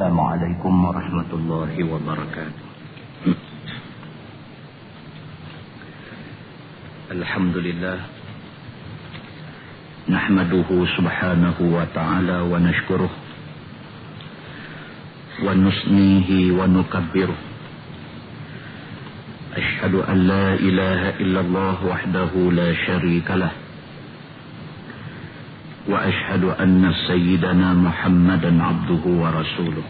السلام عليكم ورحمة الله وبركاته. الحمد لله نحمده سبحانه وتعالى ونشكره ونثنيه ونكبره. أشهد أن لا إله إلا الله وحده لا شريك له، وأشهد أن سيدنا محمدا عبده ورسوله.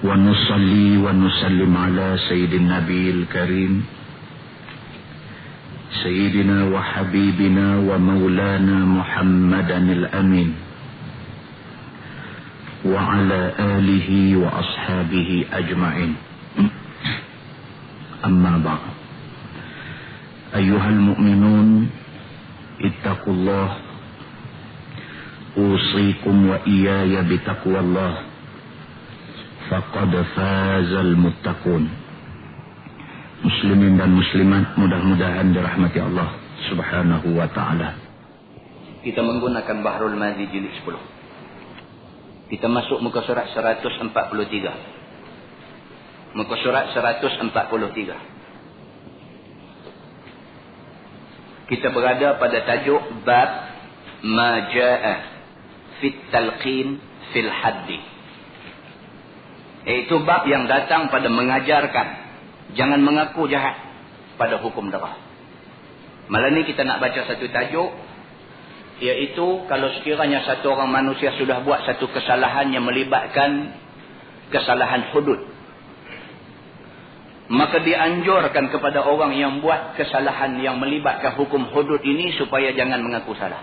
ونصلي ونسلم على سيد النبي الكريم سيدنا وحبيبنا ومولانا محمدا الأمين، وعلى آله وأصحابه أجمعين. أما بعد، أيها المؤمنون اتقوا الله، أوصيكم وإياي بتقوى الله، فقد فاز المتقون. Muslimin dan muslimat, mudah-mudahan dirahmati Allah Subhanahu wa ta'ala. Kita menggunakan Bahrul Madhi jilid 10. Kita masuk muka surat 143. Muka surat 143. Kita berada pada tajuk bab ma jaa fit talqin fil haddi, iaitu bab yang datang pada mengajarkan jangan mengaku jahat pada hukum darah. Malam ni kita nak baca satu tajuk, iaitu kalau sekiranya satu orang manusia sudah buat satu kesalahan yang melibatkan kesalahan hudud, maka dianjurkan kepada orang yang buat kesalahan yang melibatkan hukum hudud ini supaya jangan mengaku salah.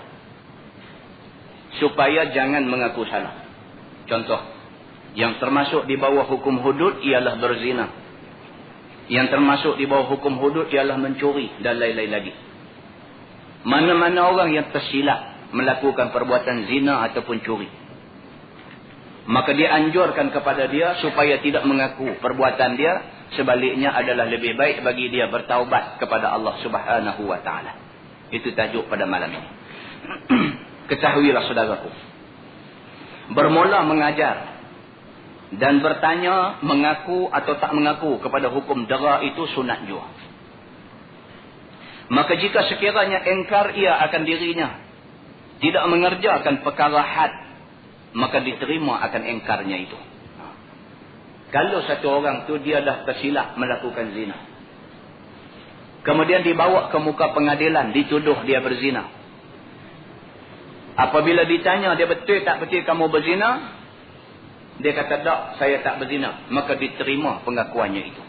Supaya jangan mengaku salah. Contoh, yang termasuk di bawah hukum hudud ialah berzina. Yang termasuk di bawah hukum hudud ialah mencuri dan lain-lain lagi. Mana-mana orang yang tersilap melakukan perbuatan zina ataupun curi, maka dianjurkan kepada dia supaya tidak mengaku perbuatan dia. Sebaliknya adalah lebih baik bagi dia bertaubat kepada Allah Subhanahu wa ta'ala. Itu tajuk pada malam ini. Ketahuilah saudaraku, bermula mengajar dan bertanya mengaku atau tak mengaku kepada hukum dara itu sunat jua. Maka jika sekiranya engkar ia akan dirinya, tidak mengerjakan perkara had, maka diterima akan engkarnya itu. Kalau satu orang tu dia dah tersilap melakukan zina, kemudian dibawa ke muka pengadilan, dituduh dia berzina. Apabila ditanya dia betul tak betul kamu berzina, dia kata tak, saya tak berzina, maka diterima pengakuannya itu.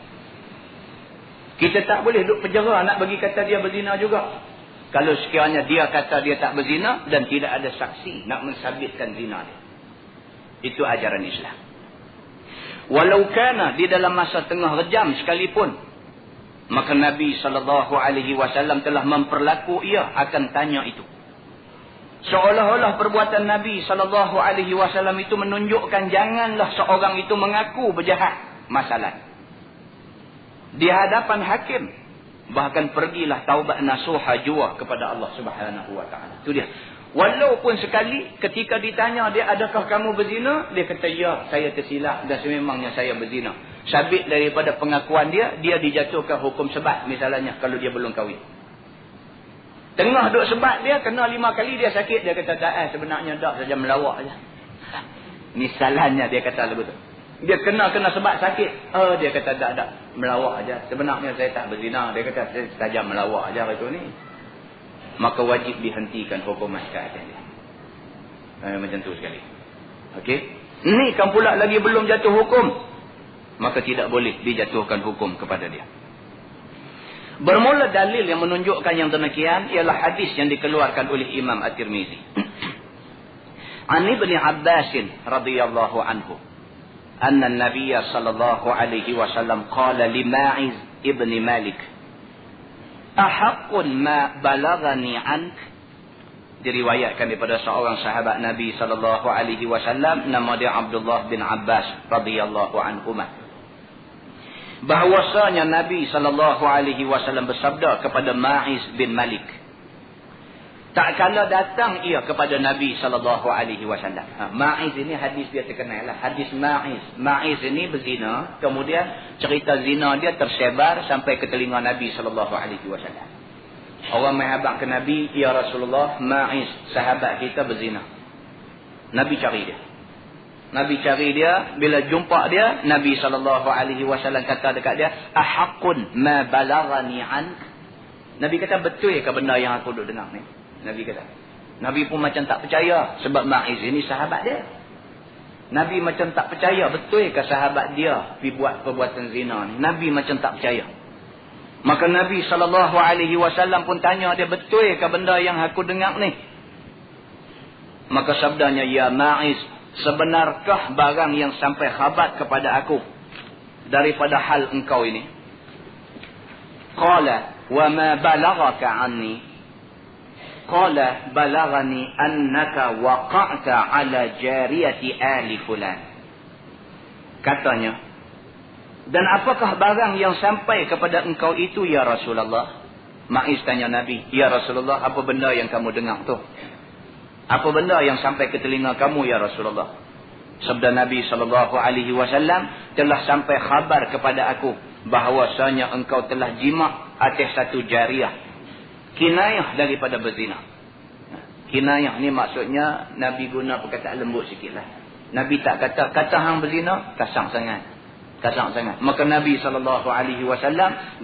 Kita tak boleh duduk penjara nak bagi kata dia berzina juga. Kalau sekiranya dia kata dia tak berzina dan tidak ada saksi nak mensabitkan zina dia. Itu ajaran Islam. Walau kana di dalam masa tengah rejam sekalipun, maka Nabi SAW telah memperlaku ia akan tanya itu. Seolah-olah perbuatan Nabi SAW itu menunjukkan janganlah seorang itu mengaku berjahat masalah di hadapan hakim. Bahkan pergilah taubat nasuha jua kepada Allah Subhanahu wa ta'ala. Itu dia. Walaupun sekali ketika ditanya dia, adakah kamu berzina, dia kata ya, saya tersilap dan sememangnya saya berzina. Sabit daripada pengakuan dia, dia dijatuhkan hukum sebat misalnya kalau dia belum kahwin. Tengah duk sebat dia, kena 5 kali dia sakit, dia kata tak, sebenarnya tak, saja melawak saja. Misalnya dia kata begitu. Dia kena sebat sakit, dia kata tak, melawak saja. Sebenarnya saya tak berzina, dia kata saya saja melawak saja itu ni. Maka wajib dihentikan hukuman ke atas dia. Macam tu sekali. Okey. Ini kan pula lagi belum jatuh hukum, maka tidak boleh dijatuhkan hukum kepada dia. Bermula dalil yang menunjukkan yang demikian ialah hadis yang dikeluarkan oleh Imam At-Tirmizi. An Ibn Abbas radhiyallahu anhu, anna an-nabiy sallallahu alaihi wasallam qala li Ma'iz ibn Malik, ahaqqun ma balaghani ank. Diriwayatkan daripada seorang sahabat Nabi sallallahu alaihi wasallam, nama dia Abdullah bin Abbas radhiyallahu anhuma, bahwasanya Nabi sallallahu alaihi wasallam bersabda kepada Ma'iz bin Malik, Tak kala datang ia kepada Nabi SAW. Ma'iz ini hadis dia terkenal lah. Hadis Ma'iz. Ma'iz ini berzina. Kemudian cerita zina dia tersebar sampai ke telinga Nabi SAW. Orang main habaq ke Nabi, ya Rasulullah, Ma'iz, sahabat kita berzina. Nabi cari dia. Nabi cari dia. Bila jumpa dia, Nabi SAW kata dekat dia, ahaqqun ma balagani ank. Nabi kata, betul ke benda yang aku duduk dengar ni? Nabi kata. Nabi pun macam tak percaya. Sebab Ma'iz ini sahabat dia. Nabi macam tak percaya. Betul ke sahabat dia pergi buat perbuatan zina ni? Nabi macam tak percaya. Maka Nabi SAW pun tanya dia, betul ke benda yang aku dengar ni? Maka sabdanya, ya Ma'iz, sebenarkah barang yang sampai khabar kepada aku daripada hal engkau ini? Qala wa ma balagaka anni. Qala balagani annaka waqa'ta ala jariyati ali fulan. Katanya, dan apakah barang yang sampai kepada engkau itu ya Rasulullah? Ma'iz tanya Nabi, ya Rasulullah, apa benda yang kamu dengar tu? Apa benda yang sampai ke telinga kamu ya Rasulullah? Sabda Nabi SAW, telah sampai khabar kepada aku bahawasanya engkau telah jima' atas satu jariah. Kinayah daripada berzina. Kinayah ni maksudnya Nabi guna perkataan lembut sikit lah. Nabi tak kata hang berzina, kasar sangat. Kasar sangat. Maka Nabi SAW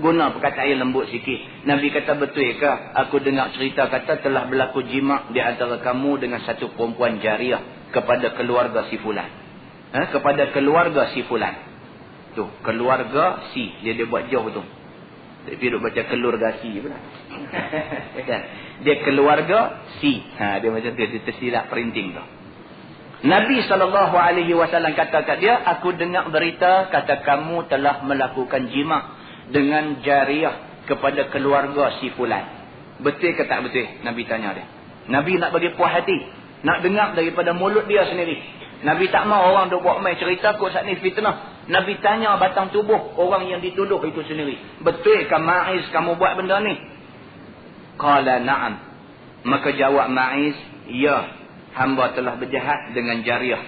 guna perkataan yang lembut sikit. Nabi kata, betul ke aku dengar cerita kata telah berlaku jima' di antara kamu dengan satu perempuan jariah kepada keluarga si fulan. Kepada keluarga si fulan. Tu, keluarga si. Dia buat jauh tu. Tapi duk baca keluarga si pula. Dia keluarga si. Dia macam tu. Dia tersilap printing tu. Nabi SAW kata kat dia, aku dengar berita kata kamu telah melakukan jima' dengan jariah kepada keluarga si fulan. Betul ke tak betul? Nabi tanya dia. Nabi nak bagi puas hati. Nak dengar daripada mulut dia sendiri. Nabi tak mahu orang duk buat main cerita kot saat ni fitnah. Nabi tanya batang tubuh orang yang dituduh itu sendiri. Betul ke Ma'iz kamu buat benda ni? Qala na'am. Maka jawab Ma'iz, ya, hamba telah berjahat dengan jariah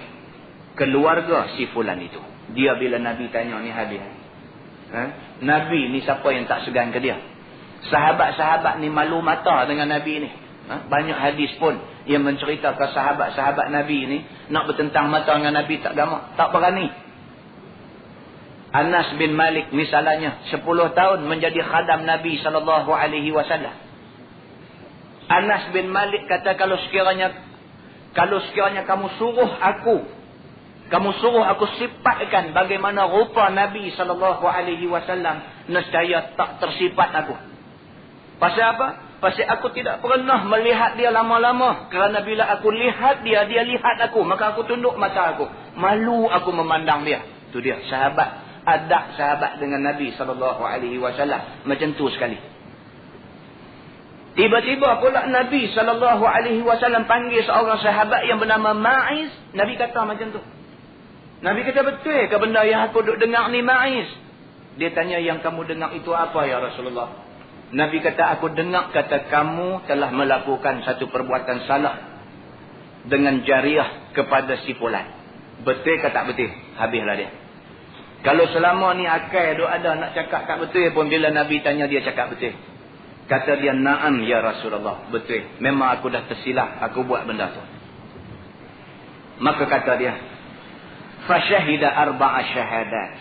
keluarga si fulan itu. Dia bila Nabi tanya ni habis. Nabi ni siapa yang tak segan ke dia? Sahabat-sahabat ni malu mata dengan Nabi ni. Banyak hadis pun yang menceritakan sahabat-sahabat Nabi ni nak bertentang mata dengan Nabi tak gamak, tak berani. Anas bin Malik misalnya 10 tahun menjadi khadam Nabi SAW. Anas bin Malik kata, kalau sekiranya kamu suruh aku sifatkan bagaimana rupa Nabi SAW, nescaya tak tersifat aku. Pasal apa? Pasal aku tidak pernah melihat dia lama-lama. Kerana bila aku lihat dia, dia lihat aku. Maka aku tunduk mata aku. Malu aku memandang dia. Itu dia. Sahabat. Adab sahabat dengan Nabi SAW. Macam tu sekali. Tiba-tiba pula Nabi SAW panggil seorang sahabat yang bernama Ma'iz. Nabi kata macam tu. Nabi kata, betul ke benda yang aku duk dengar ni Ma'iz? Dia tanya, yang kamu dengar itu apa ya Rasulullah? Nabi kata, aku dengar kata kamu telah melakukan satu perbuatan salah dengan jariah kepada si fulan. Betul ke tak betul? Habislah dia. Kalau selama ni akal duk ada nak cakap tak betul pun, bila Nabi tanya dia cakap betul. Kata dia, na'am ya Rasulullah. Betul. Memang aku dah tersilap. Aku buat benda tu. Maka kata dia, fasyahida arba'a syahadat.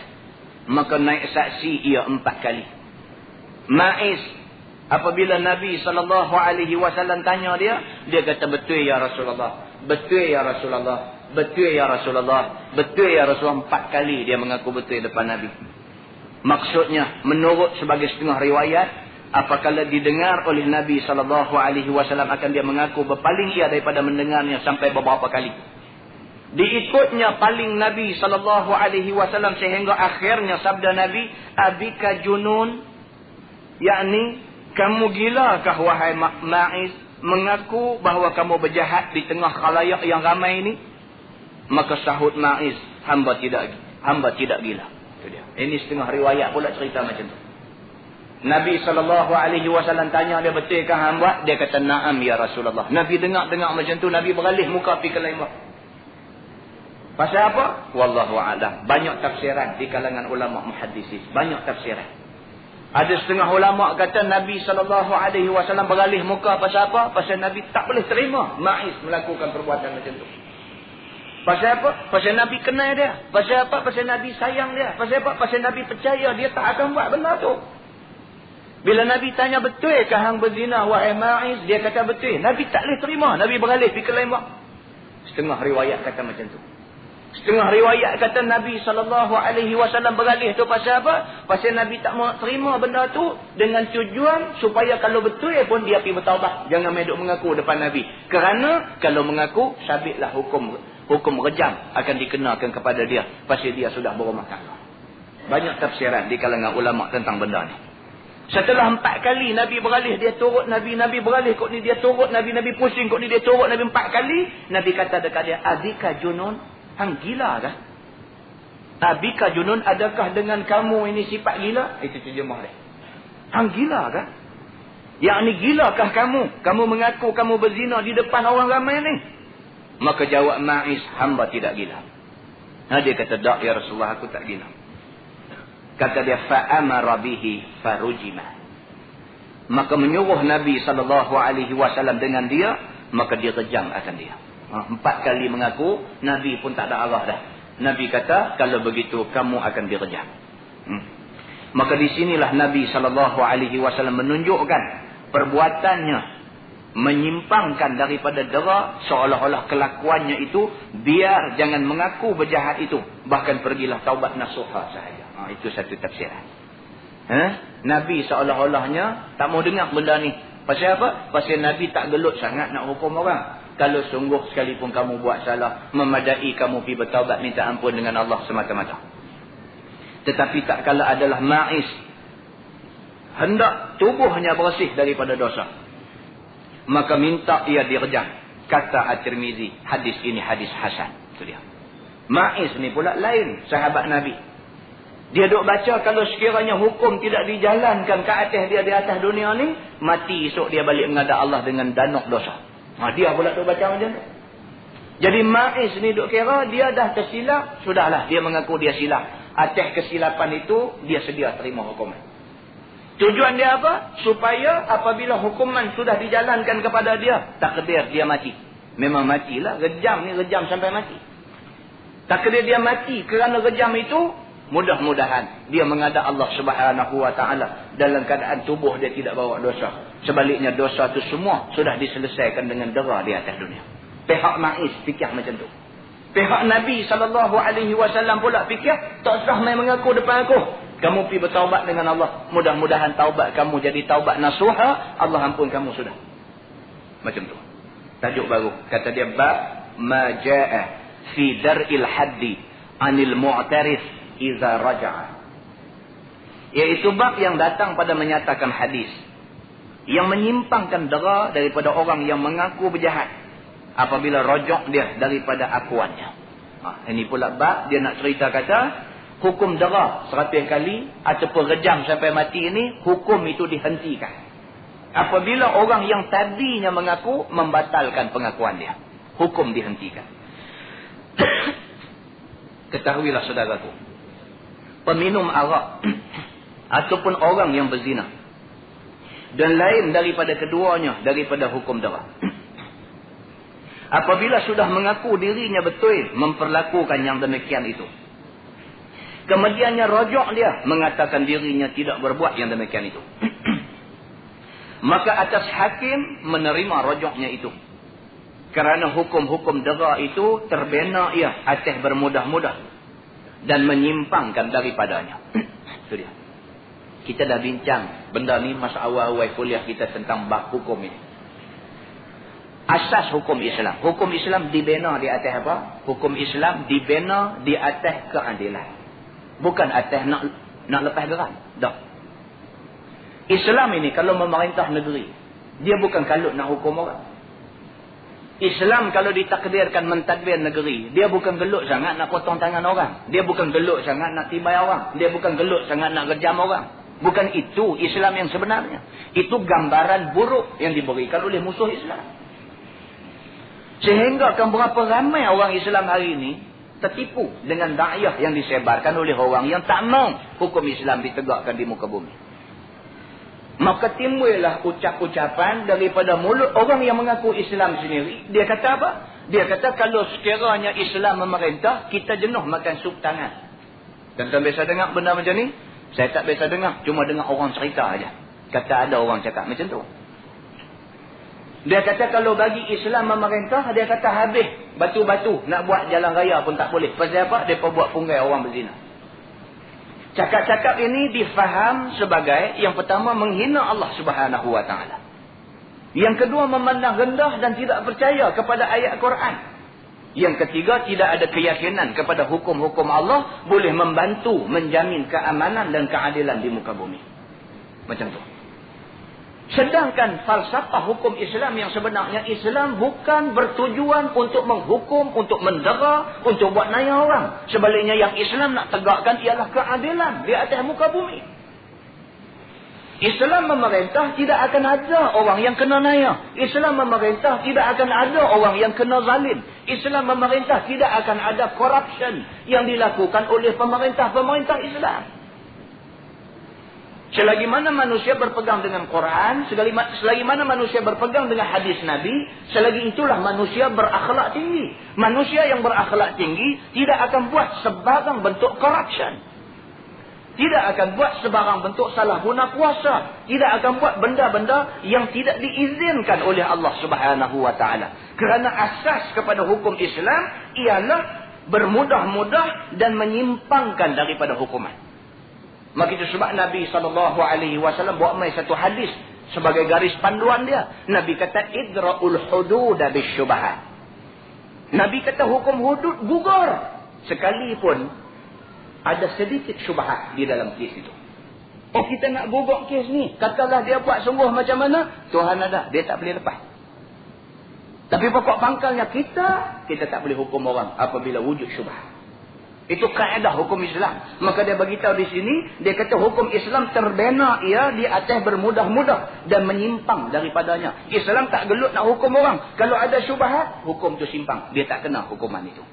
Maka naik saksi ia 4 kali. Ma'iz, apabila Nabi SAW tanya dia, dia kata, betul ya Rasulullah. Betul ya Rasulullah. Betul ya Rasulullah. Betul ya Rasulullah. 4 kali dia mengaku betul depan Nabi. Maksudnya, menurut sebagai setengah riwayat, apabila didengar oleh Nabi SAW akan dia mengaku berpaling ia daripada mendengarnya sampai beberapa kali. Diikutnya paling Nabi SAW sehingga akhirnya sabda Nabi, abika junun, yakni kamu gilakah wahai Ma'iz mengaku bahawa kamu berjahat di tengah khalayak yang ramai ini? Maka sahut Ma'iz, hamba tidak gila. Itu dia. Ini setengah riwayat pula cerita macam tu. Nabi SAW tanya dia, betul ke hang buat? Dia kata, na'am ya Rasulullah. Nabi dengar macam tu, Nabi beralih muka pergi ke lain buat. Pasal apa? Wallahu a'lam. Banyak tafsiran di kalangan ulama muhaddisin. Banyak tafsiran. Ada setengah ulama kata Nabi SAW beralih muka pasal apa? Pasal Nabi tak boleh terima Ma'iz melakukan perbuatan macam tu. Pasal apa? Pasal Nabi kenal dia. Pasal apa? Pasal Nabi sayang dia. Pasal apa? Pasal Nabi percaya dia tak akan buat benda tu. Bila Nabi tanya, betul ke hang berzina wahai Ma'iz? Dia kata betul. Nabi tak boleh terima. Nabi beralih pergi ke lain buat. Setengah riwayat kata macam tu. Setengah riwayat kata Nabi SAW beralih tu pasal apa? Pasal Nabi tak mau terima benda tu dengan tujuan supaya kalau betul pun dia pergi bertaubat. Jangan meduk mengaku depan Nabi. Kerana kalau mengaku, sabitlah hukum rejam akan dikenakan kepada dia. Pasal dia sudah berumah tangga. Banyak tafsiran di kalangan ulama tentang benda ni. Setelah 4 kali Nabi beralih, dia turut Nabi beralih kok ni dia turut Nabi pusing kok ni dia turut Nabi 4 kali. Nabi kata dekat dia, adika junun, hang gila kah? Abika junun, adakah dengan kamu ini sifat gila? Itu terjemah dia. Hang gila kah? Yang ni gilakah kamu? Kamu mengaku kamu berzina di depan orang ramai ni? Maka jawab Ma'iz, hamba tidak gila. Dia kata, tak ya Rasulullah, aku tak gila. Kata dia, fa'amara bihi farujimah. Maka menyuruh Nabi SAW dengan dia, maka dia rejam akan dia. 4 kali mengaku, Nabi pun tak ada arah dah. Nabi kata, kalau begitu kamu akan direjam. Maka di sinilah Nabi SAW menunjukkan perbuatannya menyimpangkan daripada dera, seolah-olah kelakuannya itu biar jangan mengaku berjahat itu, bahkan pergilah taubat nasuha sahaja. Itu satu tafsiran. Nabi seolah-olahnya tak mau dengar benda ni. Pasal apa? Pasal Nabi tak gelut sangat nak hukum orang. Kalau sungguh sekalipun kamu buat salah, memadai kamu pergi bertaubat minta ampun dengan Allah semata-mata. Tetapi tak kala adalah Ma'iz hendak tubuhnya bersih daripada dosa, maka minta ia direjam. Kata At-Tirmizi, hadis ini hadis hasan. Itu dia. Ma'iz ni pula lain sahabat Nabi. Dia duk baca kalau sekiranya hukum tidak dijalankan ke atas dia di atas dunia ni, mati esok dia balik menghadap Allah dengan danuk dosa. Dia pula duk baca macam tu. Jadi Ma'iz ni duk kira dia dah tersilap, sudahlah dia mengaku dia silap. Atas kesilapan itu dia sedia terima hukuman. Tujuan dia apa? Supaya apabila hukuman sudah dijalankan kepada dia, takdir dia mati. Memang matilah, rejam ni rejam sampai mati. Takdir dia mati kerana rejam itu, mudah-mudahan dia menghadap Allah Subhanahu wa taala dalam keadaan tubuh dia tidak bawa dosa. Sebaliknya dosa itu semua sudah diselesaikan dengan dera di atas dunia. Pihak Ma'iz fikir macam tu. Pihak Nabi SAW pula fikir, tak sah main mengaku depan aku. Kamu pergi bertaubat dengan Allah. Mudah-mudahan taubat kamu jadi taubat nasuha. Allah ampun kamu sudah. Macam tu. Tajuk baru. Kata dia, bab ma ja'a fi dar'il haddi anil mu'tarif iza raja'a. Iaitu bab yang datang pada menyatakan hadis yang menyimpangkan dera daripada orang yang mengaku berjahat apabila rojak dia daripada akuannya. Ini pula bab dia nak cerita kata hukum dera 100 kali ataupun rejam sampai mati ini, hukum itu dihentikan apabila orang yang tadinya mengaku membatalkan pengakuan dia. Hukum dihentikan. Ketahuilah saudaraku, peminum arak ataupun orang yang berzina dan lain daripada keduanya daripada hukum dera, apabila sudah mengaku dirinya betul memperlakukan yang demikian itu, kemudiannya rojak dia mengatakan dirinya tidak berbuat yang demikian itu, maka atas hakim menerima rojaknya itu. Kerana hukum-hukum dera itu terbina ia atas bermudah-mudah dan menyimpangkan daripadanya. Itu dia. Kita dah bincang benda ni masa awal-awal kuliah kita tentang bab hukum ini. Asas hukum Islam. Hukum Islam dibina di atas apa? Hukum Islam dibina di atas keadilan. Bukan atas nak lepas gerak. Tak. Islam ini kalau memerintah negeri, dia bukan kalut nak hukum orang. Islam kalau ditakdirkan mentadbir negeri, dia bukan gelut sangat nak potong tangan orang. Dia bukan gelut sangat nak tibai orang. Dia bukan gelut sangat nak rejam orang. Bukan itu Islam yang sebenarnya. Itu gambaran buruk yang diberikan oleh musuh Islam. Sehingga kan berapa ramai orang Islam hari ini tertipu dengan dakwah yang disebarkan oleh orang yang tak mau hukum Islam ditegakkan di muka bumi. Maka timbullah ucap-ucapan daripada mulut orang yang mengaku Islam sendiri. Dia kata apa? Dia kata kalau sekiranya Islam memerintah, kita jenuh makan sup tangan. Tuan-tuan biasa dengar benda macam ni? Saya tak biasa dengar. Cuma dengar orang cerita aja. Kata ada orang cakap macam tu. Dia kata kalau bagi Islam memerintah, dia kata habis batu-batu. Nak buat jalan raya pun tak boleh. Pasal apa? Dia buat punggai orang berzina. Cakap-cakap ini difaham sebagai yang pertama menghina Allah Subhanahu Wa Taala. Yang kedua memandang rendah dan tidak percaya kepada ayat Quran. Yang ketiga tidak ada keyakinan kepada hukum-hukum Allah boleh membantu menjamin keamanan dan keadilan di muka bumi. Macam tu. Sedangkan falsafah hukum Islam yang sebenarnya, Islam bukan bertujuan untuk menghukum, untuk mendera, untuk buat naya orang. Sebaliknya yang Islam nak tegakkan ialah keadilan di atas muka bumi. Islam memerintah tidak akan ada orang yang kena naya. Islam memerintah tidak akan ada orang yang kena zalim. Islam memerintah tidak akan ada corruption yang dilakukan oleh pemerintah-pemerintah Islam. Selagi mana manusia berpegang dengan Quran, selagi mana manusia berpegang dengan hadis Nabi, selagi itulah manusia berakhlak tinggi. Manusia yang berakhlak tinggi tidak akan buat sebarang bentuk corruption. Tidak akan buat sebarang bentuk salah guna kuasa. Tidak akan buat benda-benda yang tidak diizinkan oleh Allah Subhanahu Wa Taala. Kerana asas kepada hukum Islam ialah bermudah-mudah dan menyimpangkan daripada hukuman. Maka itu sebab Nabi SAW buat mai satu hadis sebagai garis panduan dia. Nabi kata idra'ul hududa bisyubahat. Nabi kata hukum hudud gugur sekalipun ada sedikit syubhat di dalam kes itu. Oh, kita nak gugur kes ni. Katalah dia buat sungguh macam mana, Tuhan ada, dia tak boleh lepas. Tapi pokok pangkalnya kita tak boleh hukum orang apabila wujud syubhat. Itu kaedah hukum Islam. Maka dia beritahu di sini, dia kata hukum Islam terbina ia di atas bermudah-mudah dan menyimpang daripadanya. Islam tak gelut nak hukum orang. Kalau ada syubhat, hukum tu simpang. Dia tak kena hukuman itu.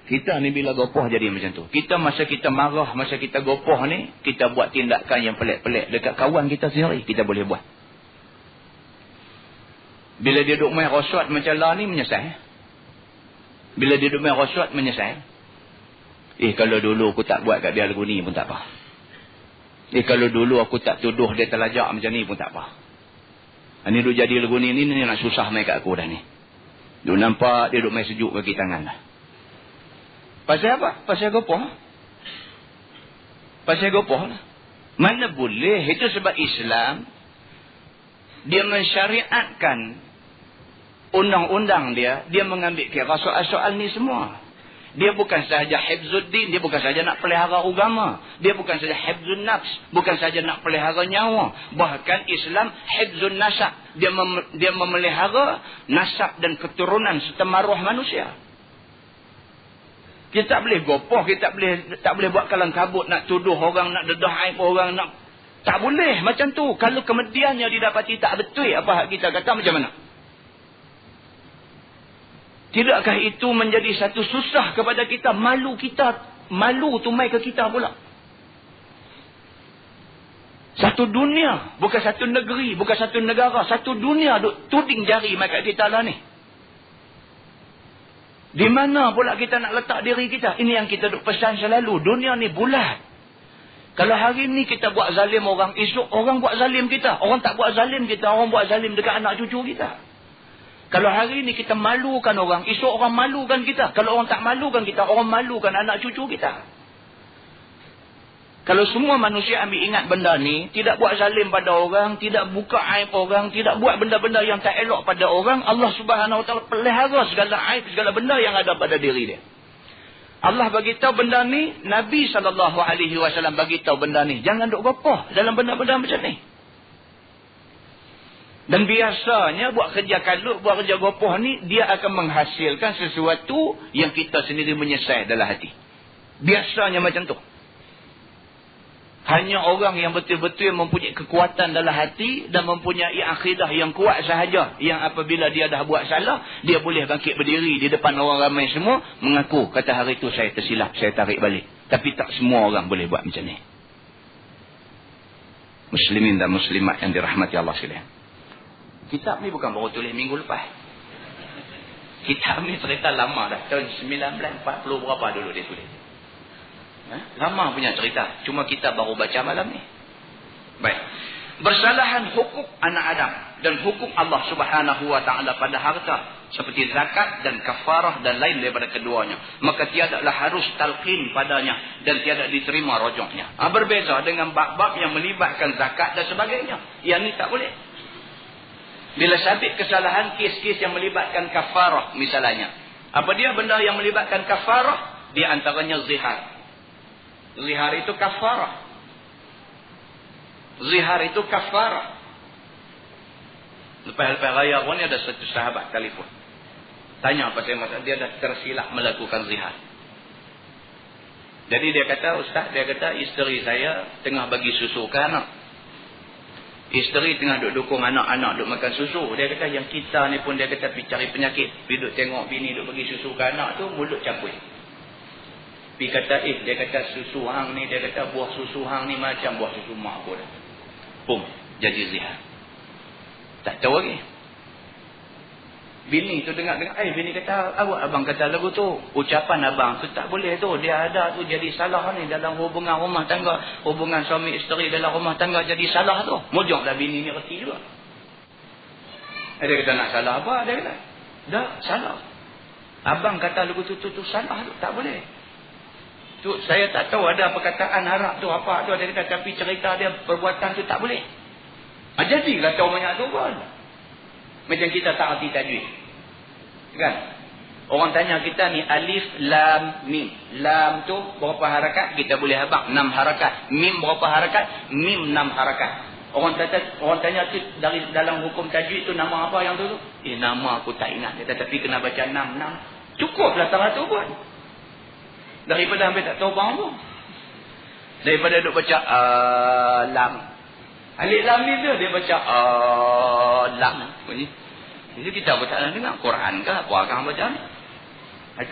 Kita ni bila gopoh jadi macam tu. Kita masa kita marah, masa kita gopoh ni, kita buat tindakan yang pelik-pelik dekat kawan kita sendiri, kita boleh buat. Bila dia duduk main rasuat macam lah ni, menyesal. Bila dia duduk main rasuat, menyesal. Kalau dulu aku tak buat kat dia lagu ni pun tak apa. Kalau dulu aku tak tuduh dia terlajak macam ni pun tak apa. Ini duduk jadi lagu ni nak susah main kat aku dah ni. Duk nampak dia duduk main sejuk kaki tangan dah. Pasal apa? Pasal gopoh. Pasal gopoh lah. Mana boleh. Itu sebab Islam dia mensyariatkan undang-undang dia mengambil kira soal-soal ni semua. Dia bukan sahaja hifzuddin, dia bukan sahaja nak pelihara agama, dia bukan sahaja hifzun nafs, bukan sahaja nak pelihara nyawa, bahkan Islam hifzun nasab, dia memelihara nasab dan keturunan serta maruah manusia. Kita tak boleh gopoh, kita tak boleh buat kalang kabut nak tuduh orang, nak dedah aib orang, nak tak boleh macam tu. Kalau kemudiannya didapati tak betul apa hak kita kata, macam mana? Tidakkah itu menjadi satu susah kepada kita? Malu tu mai ke kita pula. Satu dunia, bukan satu negeri, bukan satu negara, satu dunia duk tuding jari mai kat kita lah ni. Di mana pula kita nak letak diri kita? Ini yang kita duk pesan selalu. Dunia ni bulat. Kalau hari ni kita buat zalim orang, esok orang buat zalim kita. Orang tak buat zalim kita, orang buat zalim dekat anak cucu kita. Kalau hari ni kita malukan orang, esok orang malukan kita. Kalau orang tak malukan kita, orang malukan anak cucu kita. Kalau semua manusia ambil ingat benda ni, tidak buat zalim pada orang, tidak buka aib orang, tidak buat benda-benda yang tak elok pada orang, Allah Subhanahu Wa Taala pelihara segala aib, segala benda yang ada pada diri dia. Allah bagi tahu benda ni, Nabi SAW bagi tahu benda ni. Jangan duk gopoh dalam benda-benda macam ni. Dan biasanya buat kerja kalut, buat kerja gopoh ni, dia akan menghasilkan sesuatu yang kita sendiri menyesal dalam hati. Biasanya macam tu. Hanya orang yang betul-betul mempunyai kekuatan dalam hati dan mempunyai akidah yang kuat sahaja yang apabila dia dah buat salah, dia boleh bangkit berdiri di depan orang ramai semua mengaku, kata hari itu saya tersilap, saya tarik balik. Tapi tak semua orang boleh buat macam ni. Muslimin dan muslimat yang dirahmati Allah sekalian. Kitab ni bukan baru tulis minggu lepas. Kitab ni cerita lama dah. Tahun 1940 berapa dulu dia tulis. Lama punya cerita. Cuma kita baru baca malam ni. Baik. Bersalahan hukum anak Adam dan hukum Allah Subhanahu wa taala pada harta seperti zakat dan kafarah dan lain daripada keduanya, maka tiadalah harus talqin padanya dan tiada diterima rujuknya. Berbeza dengan bab-bab yang melibatkan zakat dan sebagainya. Yang ni tak boleh. Bila sabit kesalahan kes-kes yang melibatkan kafarah misalnya. Apa dia benda yang melibatkan kafarah? Di antaranya zihar. Zihar itu kafarah. Zihar itu kafarah. Lepas raya pun ada satu sahabat telefon. Tanya pasal masalah dia dah tersilap melakukan zihar. Jadi dia kata, Ustaz, dia kata isteri saya tengah bagi susu ke anak. Isteri tengah duk dukung anak-anak duk makan susu. Dia kata yang kita ni pun dia kata pergi cari penyakit. Pergi duk tengok bini duk bagi susu ke anak tu mulut capui. Dia kata, dia kata susu hang ni, dia kata buah susu hang ni macam buah susu mak aku dah. Pum, jadi zihar. Tak tahu lagi. Bini tu dengar-dengar, bini kata, awak abang kata lagu tu. Ucapan abang tu tak boleh tu. Dia ada tu jadi salah ni dalam hubungan rumah tangga. Hubungan suami isteri dalam rumah tangga jadi salah tu. Mujuklah bini ni reti juga. Dia kata nak salah apa? Dia kata, dah salah. Abang kata lagu tu salah tu. Tak boleh. Tu saya tak tahu ada perkataan harap tu apa tu, dia kata, tapi cerita dia perbuatan tu tak boleh. Jadilah tahu banyak tu pun. Macam kita tak arti tajwid. Kan? Orang tanya kita ni alif, lam, mim. Lam tu berapa harakat? Kita boleh habaq 6 harakat. Mim berapa harakat? Mim 6 harakat. Orang tanya tu dari dalam hukum tajwid tu nama apa yang tu? Nama aku tak ingat. Dia tapi kena baca 6. Cukuplah 100 pun. Daripada hampir tak tahu apa. Daripada duk baca lam. Alif lam ni tu dia baca lam. Bunyi. Jadi kita pun tak nak dengar Quran ke apa kan baca ni.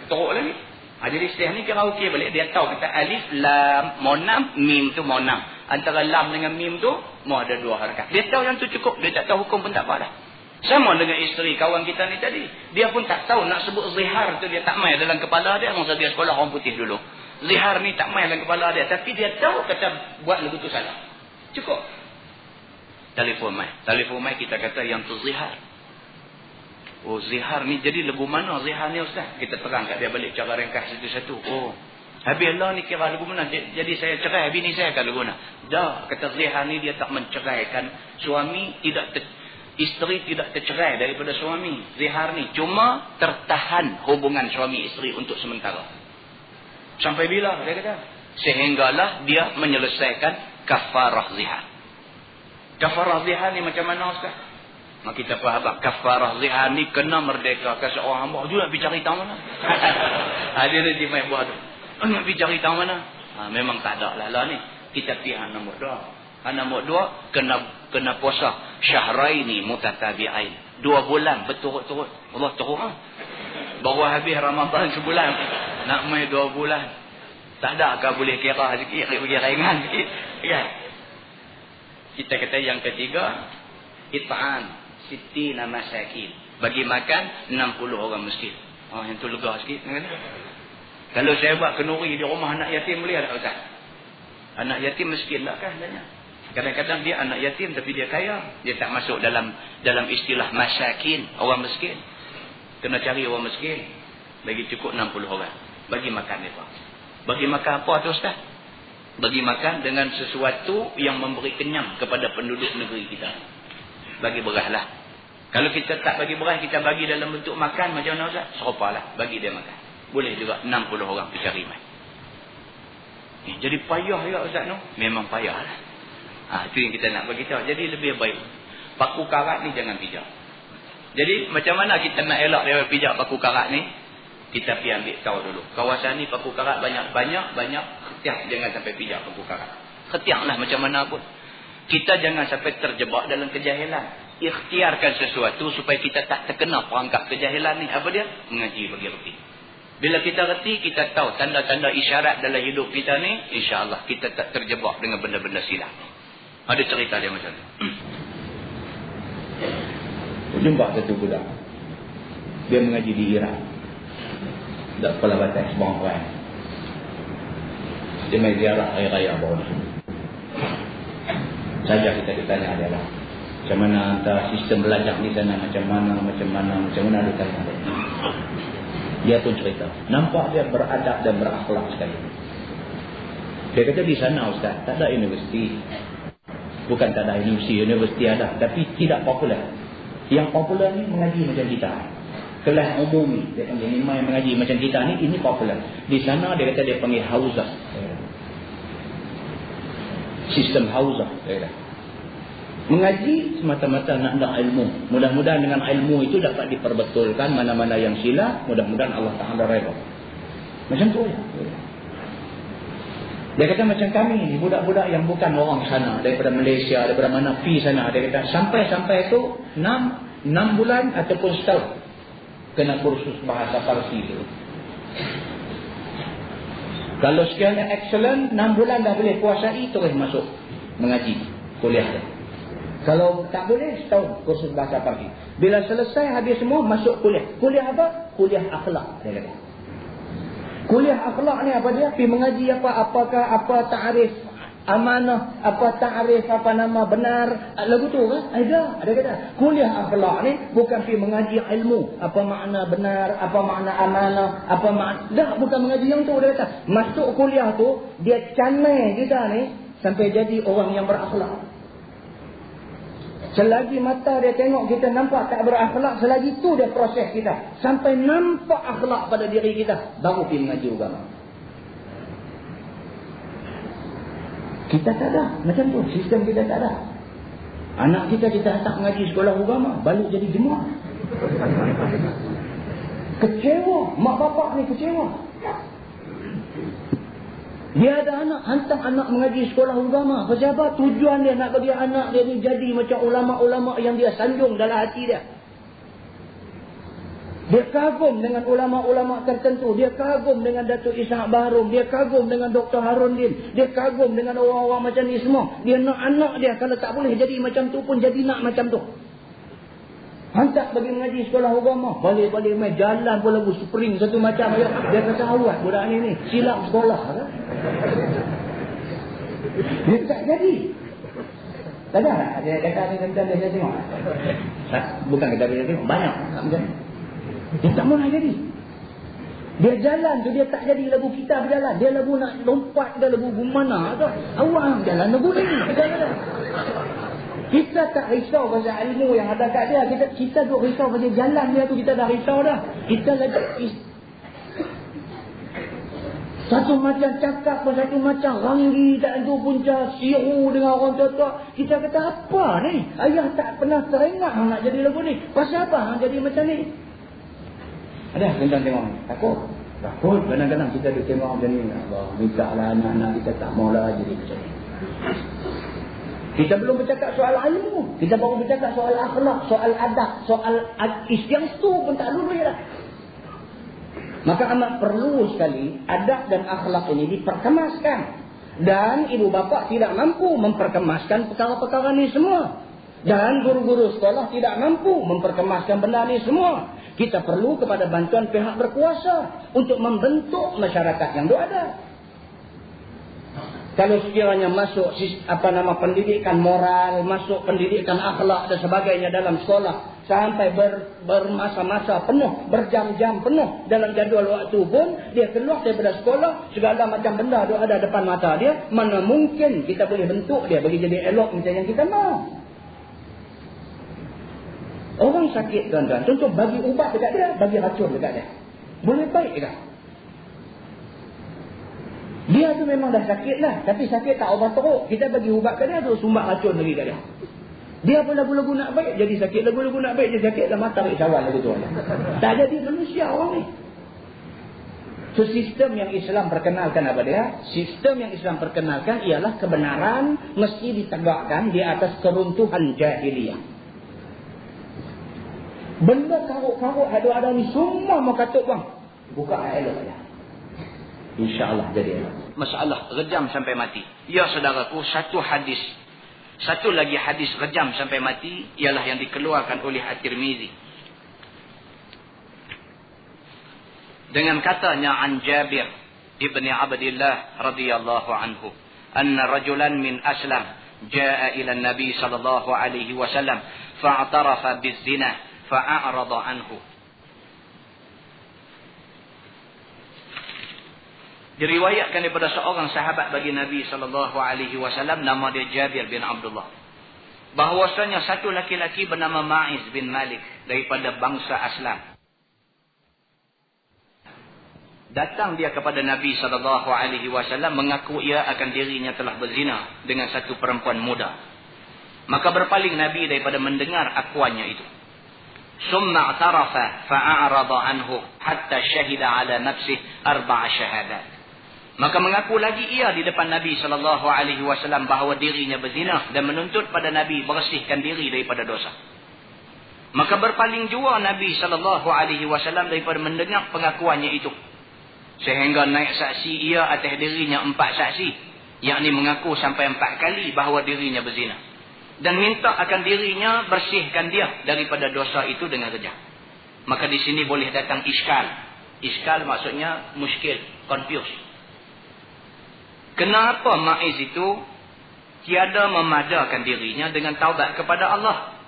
Teruk lagi. Jadi Syekh ni kira okey balik. Dia tahu kata alif lam mau 6, mim tu mau 6. Antara lam dengan mim tu mau ada 2 harakat. Dia tahu yang tu cukup. Dia tak tahu hukum pun tak apa dah. Sama dengan isteri kawan kita ni tadi. Dia pun tak tahu nak sebut zihar tu. Dia tak main dalam kepala dia. Masa dia sekolah orang putih dulu. Zihar ni tak main dalam kepala dia. Tapi dia tahu kata buat lagu tu salah. Cukup. Telefon mai kita kata yang tu zihar. Oh zihar ni jadi lagu mana zihar ni Ustaz? Kita terang kat dia balik cara ringkas satu-satu. Oh. Habis Allah ni kira lagu mana? Jadi saya cerai bini saya kan lagu mana? Dah. Kata zihar ni dia tak menceraikan suami. Isteri tidak tercerai daripada suami. Zihar ni cuma tertahan hubungan suami isteri untuk sementara. Sampai bila dia kata? Sehinggalah dia menyelesaikan kafarah zihar. Kafarah zihar ni macam mana Ustaz? Mak kita faham kafarah zihar ni kena merdeka ke seorang hamba. Dia nak pergi cari tahu mana? Dia nanti main buat tu. Nak pergi cari tahu mana? Memang tak ada lah ni. Kita pergi nombor 2. Nombor 2 kena puasa syahraini mutatabi'ain. 2 bulan berturut-turut. Allah teruk ah. Baru habis Ramadan sebulan. Nak mai 2 bulan. Tak ada ke boleh kira sikit, bagi ringan sikit. Kan? Kita kata yang ketiga, it'am sittina masakin. Bagi makan 60 orang miskin. Yang tu lega sikit. Kalau saya buat kenduri di rumah anak yatim boleh tak Ustaz? Anak yatim miskin tak kan sebenarnya? Kadang-kadang dia anak yatim tapi dia kaya. Dia tak masuk dalam istilah masakin, orang miskin. Kena cari orang miskin. Bagi cukup 60 orang. Bagi makan mereka. Bagi makan apa tu Ustaz? Bagi makan dengan sesuatu yang memberi kenyang kepada penduduk negeri kita. Bagi beras lah. Kalau kita tak bagi beras, kita bagi dalam bentuk makan macam mana Ustaz? Serupalah. Bagi dia makan. Boleh juga 60 orang pergi cari mai. Jadi payah juga Ustaz tu. Memang payah lah. Itu yang kita nak bagi tahu. Jadi lebih baik paku karat ni jangan pijak. Jadi macam mana kita nak elak daripada pijak paku karat ni? Kita pergi ambil tahu dulu. Kawasan ni paku karat banyak. Jangan sampai pijak paku karat. Ikhtiarlah macam mana pun. Kita jangan sampai terjebak dalam kejahilan. Ikhtiarkan sesuatu supaya kita tak terkena perangkap kejahilan ni. Apa dia? Mengaji bagi reti. Bila kita reti, kita tahu tanda-tanda isyarat dalam hidup kita ni, insya-Allah kita tak terjebak dengan benda-benda silap. Ada cerita dia macam tu. Jumpa satu budak. Dia mengaji di Iraq. Tak kepala batas bangkai. Dia main ziarah raya-raya bawah ni. Saja kita ditanya adalah macam mana antara sistem belajar di sana, macam mana dia tanya. Dia pun cerita. Nampak dia beradab dan berakhlak sekali. Dia kata di sana Ustaz, tak ada universiti. Bukan tak ada universiti ada. Tapi tidak popular. Yang popular ni mengaji macam kita. Kelas umum ni. Dia panggil ni main mengaji macam kita ni. Ini popular. Di sana dia kata dia panggil hauzah. Sistem hauzah. Dia kata. Mengaji semata-mata nak ada ilmu. Mudah-mudahan dengan ilmu itu dapat diperbetulkan mana-mana yang silap. Mudah-mudahan Allah Ta'ala redha. Macam tu ya. Dia kata macam kami ni, budak-budak yang bukan orang sana, daripada Malaysia, daripada mana pi sana. Dia kata sampai-sampai tu 6 bulan ataupun setahun kena kursus bahasa Parsi tu. Kalau sekiranya excellent, 6 bulan dah boleh kuasai, terus masuk mengaji kuliah dia. Kalau tak boleh, setahun kursus bahasa Parsi. Bila selesai habis semua, masuk kuliah. Kuliah apa? Kuliah akhlak, dia kata. Kuliah akhlak ni apa dia? Pergi mengaji apa ta'arif amanah, apa ta'arif apa nama benar. Lagu tu kan? Ada. Dia kata, kuliah akhlak ni bukan pergi mengaji ilmu. Apa makna benar, apa makna amanah, apa makna. Dah, bukan mengaji yang tu. Dia kata, masuk kuliah tu, dia canai kita ni sampai jadi orang yang berakhlak. Selagi mata dia tengok kita nampak tak berakhlak, selagi tu dia proses kita. Sampai nampak akhlak pada diri kita, baru pergi mengaji agama. Kita tak ada. Macam tu. Sistem kita tak ada. Anak kita hantar mengaji sekolah agama, balik jadi jemaah. Kecewa. Mak bapak ni kecewa. Dia ada anak, hantar anak mengaji sekolah agama. Sebab tujuan dia nak bagi anak dia ni jadi macam ulama-ulama yang dia sanjung dalam hati dia. Dia kagum dengan ulama-ulama tertentu. Dia kagum dengan Datuk Ishak Baharum. Dia kagum dengan Dr. Harun Din. Dia kagum dengan orang-orang macam ni semua. Dia nak anak dia kalau tak boleh jadi macam tu pun jadi nak macam tu. Hantar bagi mengaji sekolah agama. Balik-balik main jalan pun lagu spring satu macam. Dia kata awak budak ni silap sekolah. Kan? Dia tak jadi. Tak ada. Dia kata dia tengok. Bukan kita boleh tengok. Banyak. Dia tak mahu nak jadi. Dia jalan tu dia tak jadi lagu kita berjalan. Dia lagu nak lompat ke lagu mana tu. Awak jalan lagu ni. Kita tak risau pasal ilmu yang ada kat dia. Kita duk risau pasal jalan dia tu. Kita dah risau dah. Kita lagi satu macam cakap pun satu macam ranggi tak tentu punca siru dengan orang tua. Kita kata apa ni? Ayah tak pernah teringat nak jadi lagu ni. Pasal apa jadi macam ni? Ada tentang tengok takut kadang-kadang kita duk tengok macam ni. Allah minta lah anak-anak kita tak maulah jadi macam ni. Kita belum bercakap soal ilmu. Kita baru bercakap soal akhlak, soal adab, soal yang tu pun tak lulus dah. Maka amat perlu sekali adab dan akhlak ini diperkemaskan. Dan ibu bapa tidak mampu memperkemaskan perkara-perkara ni semua. Dan guru-guru sekolah tidak mampu memperkemaskan benda ni semua. Kita perlu kepada bantuan pihak berkuasa untuk membentuk masyarakat yang ada. Kalau sekiranya masuk pendidikan moral, masuk pendidikan akhlak dan sebagainya dalam sekolah sampai bermasa-masa penuh, berjam-jam penuh dalam jadual waktu pun dia keluar daripada sekolah, segala macam benda ada depan mata dia, mana mungkin kita boleh bentuk dia bagi jadi elok macam yang kita mahu. Orang sakit tuan-tuan, contoh bagi ubat dekat dia, bagi racun dekat dia. Boleh baik tak? Dia tu memang dah sakit lah. Tapi sakit tak obat teruk. Kita bagi ubat ke dia tu sumbat racun lagi kat dia. Dia pun lagu-lagu nak baik jadi sakit. Lagu-lagu nak baik jadi sakit. Dah mata baik sawal lagu tu. Tak jadi manusia orang ni. So, sistem yang Islam perkenalkan apa dia? Sistem yang Islam perkenalkan ialah kebenaran mesti ditegakkan di atas keruntuhan jahiliyah. Benda karuk-karuk ada ni semua mau katuk bang. Buka elok saja. InsyaAllah jadi elok. Masalah rejam sampai mati. Ya saudaraku, satu lagi hadis rejam sampai mati ialah yang dikeluarkan oleh At-Tirmizi. Dengan katanya an Jabir ibni Abdillah radhiyallahu anhu, anna rajulan min Aslam jaa ila Nabi sallallahu alaihi wasallam fa'tarafa bizina fa'arada anhu. Diriwayatkan daripada seorang sahabat bagi Nabi sallallahu alaihi wasallam, nama dia Jabir bin Abdullah, bahwasanya satu laki-laki bernama Ma'iz bin Malik daripada bangsa Aslam, datang dia kepada Nabi SAW mengaku ia akan dirinya telah berzina dengan satu perempuan muda. Maka berpaling Nabi daripada mendengar akuannya itu. Summa i'tarafa fa'arada anhu hatta syahida ala nafsih 4 syahadat. Maka mengaku lagi ia di depan Nabi SAW bahawa dirinya berzina dan menuntut pada Nabi bersihkan diri daripada dosa. Maka berpaling jua Nabi SAW daripada mendengar pengakuannya itu. Sehingga naik saksi ia atas dirinya 4 saksi. Yakni mengaku sampai 4 kali bahawa dirinya berzina. Dan minta akan dirinya bersihkan dia daripada dosa itu dengan rejam. Maka di sini boleh datang iskal. Iskal maksudnya muskil, confused. Kenapa Ma'iz itu tiada memadakan dirinya dengan taubat kepada Allah?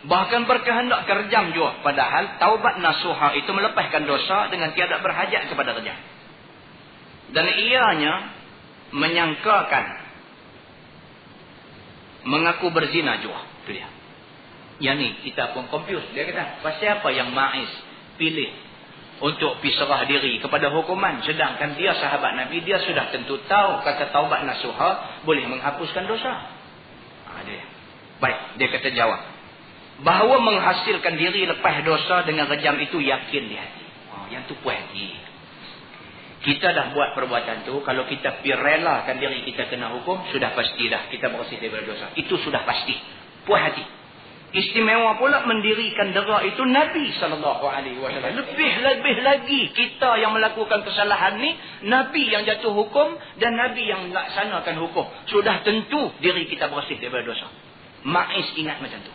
Bahkan berkehendak kerjam juga. Padahal taubat nasuha itu melepaskan dosa dengan tiada berhajat kepada rejam. Dan ianya menyangkakan mengaku berzina juga. Itu dia. Yang ni kita pun confused. Dia kata, pasal apa yang Ma'iz pilih untuk pisrah diri kepada hukuman, sedangkan dia sahabat Nabi, dia sudah tentu tahu kata taubat nasuha boleh menghapuskan dosa. Dia. Baik, dia kata jawab bahawa menghasilkan diri lepas dosa dengan rejam itu yakin di hati. Yang tu puas hati. Kita dah buat perbuatan tu, kalau kita relakan diri kita kena hukum, sudah pasti dah kita bersih daripada dosa. Itu sudah pasti. Puas hati. Istimewa pula mendirikan dera itu Nabi SAW. Lebih lagi kita yang melakukan kesalahan ni, Nabi yang jatuh hukum dan Nabi yang melaksanakan hukum. Sudah tentu diri kita bersih daripada dosa. Ma'iz ingat macam tu.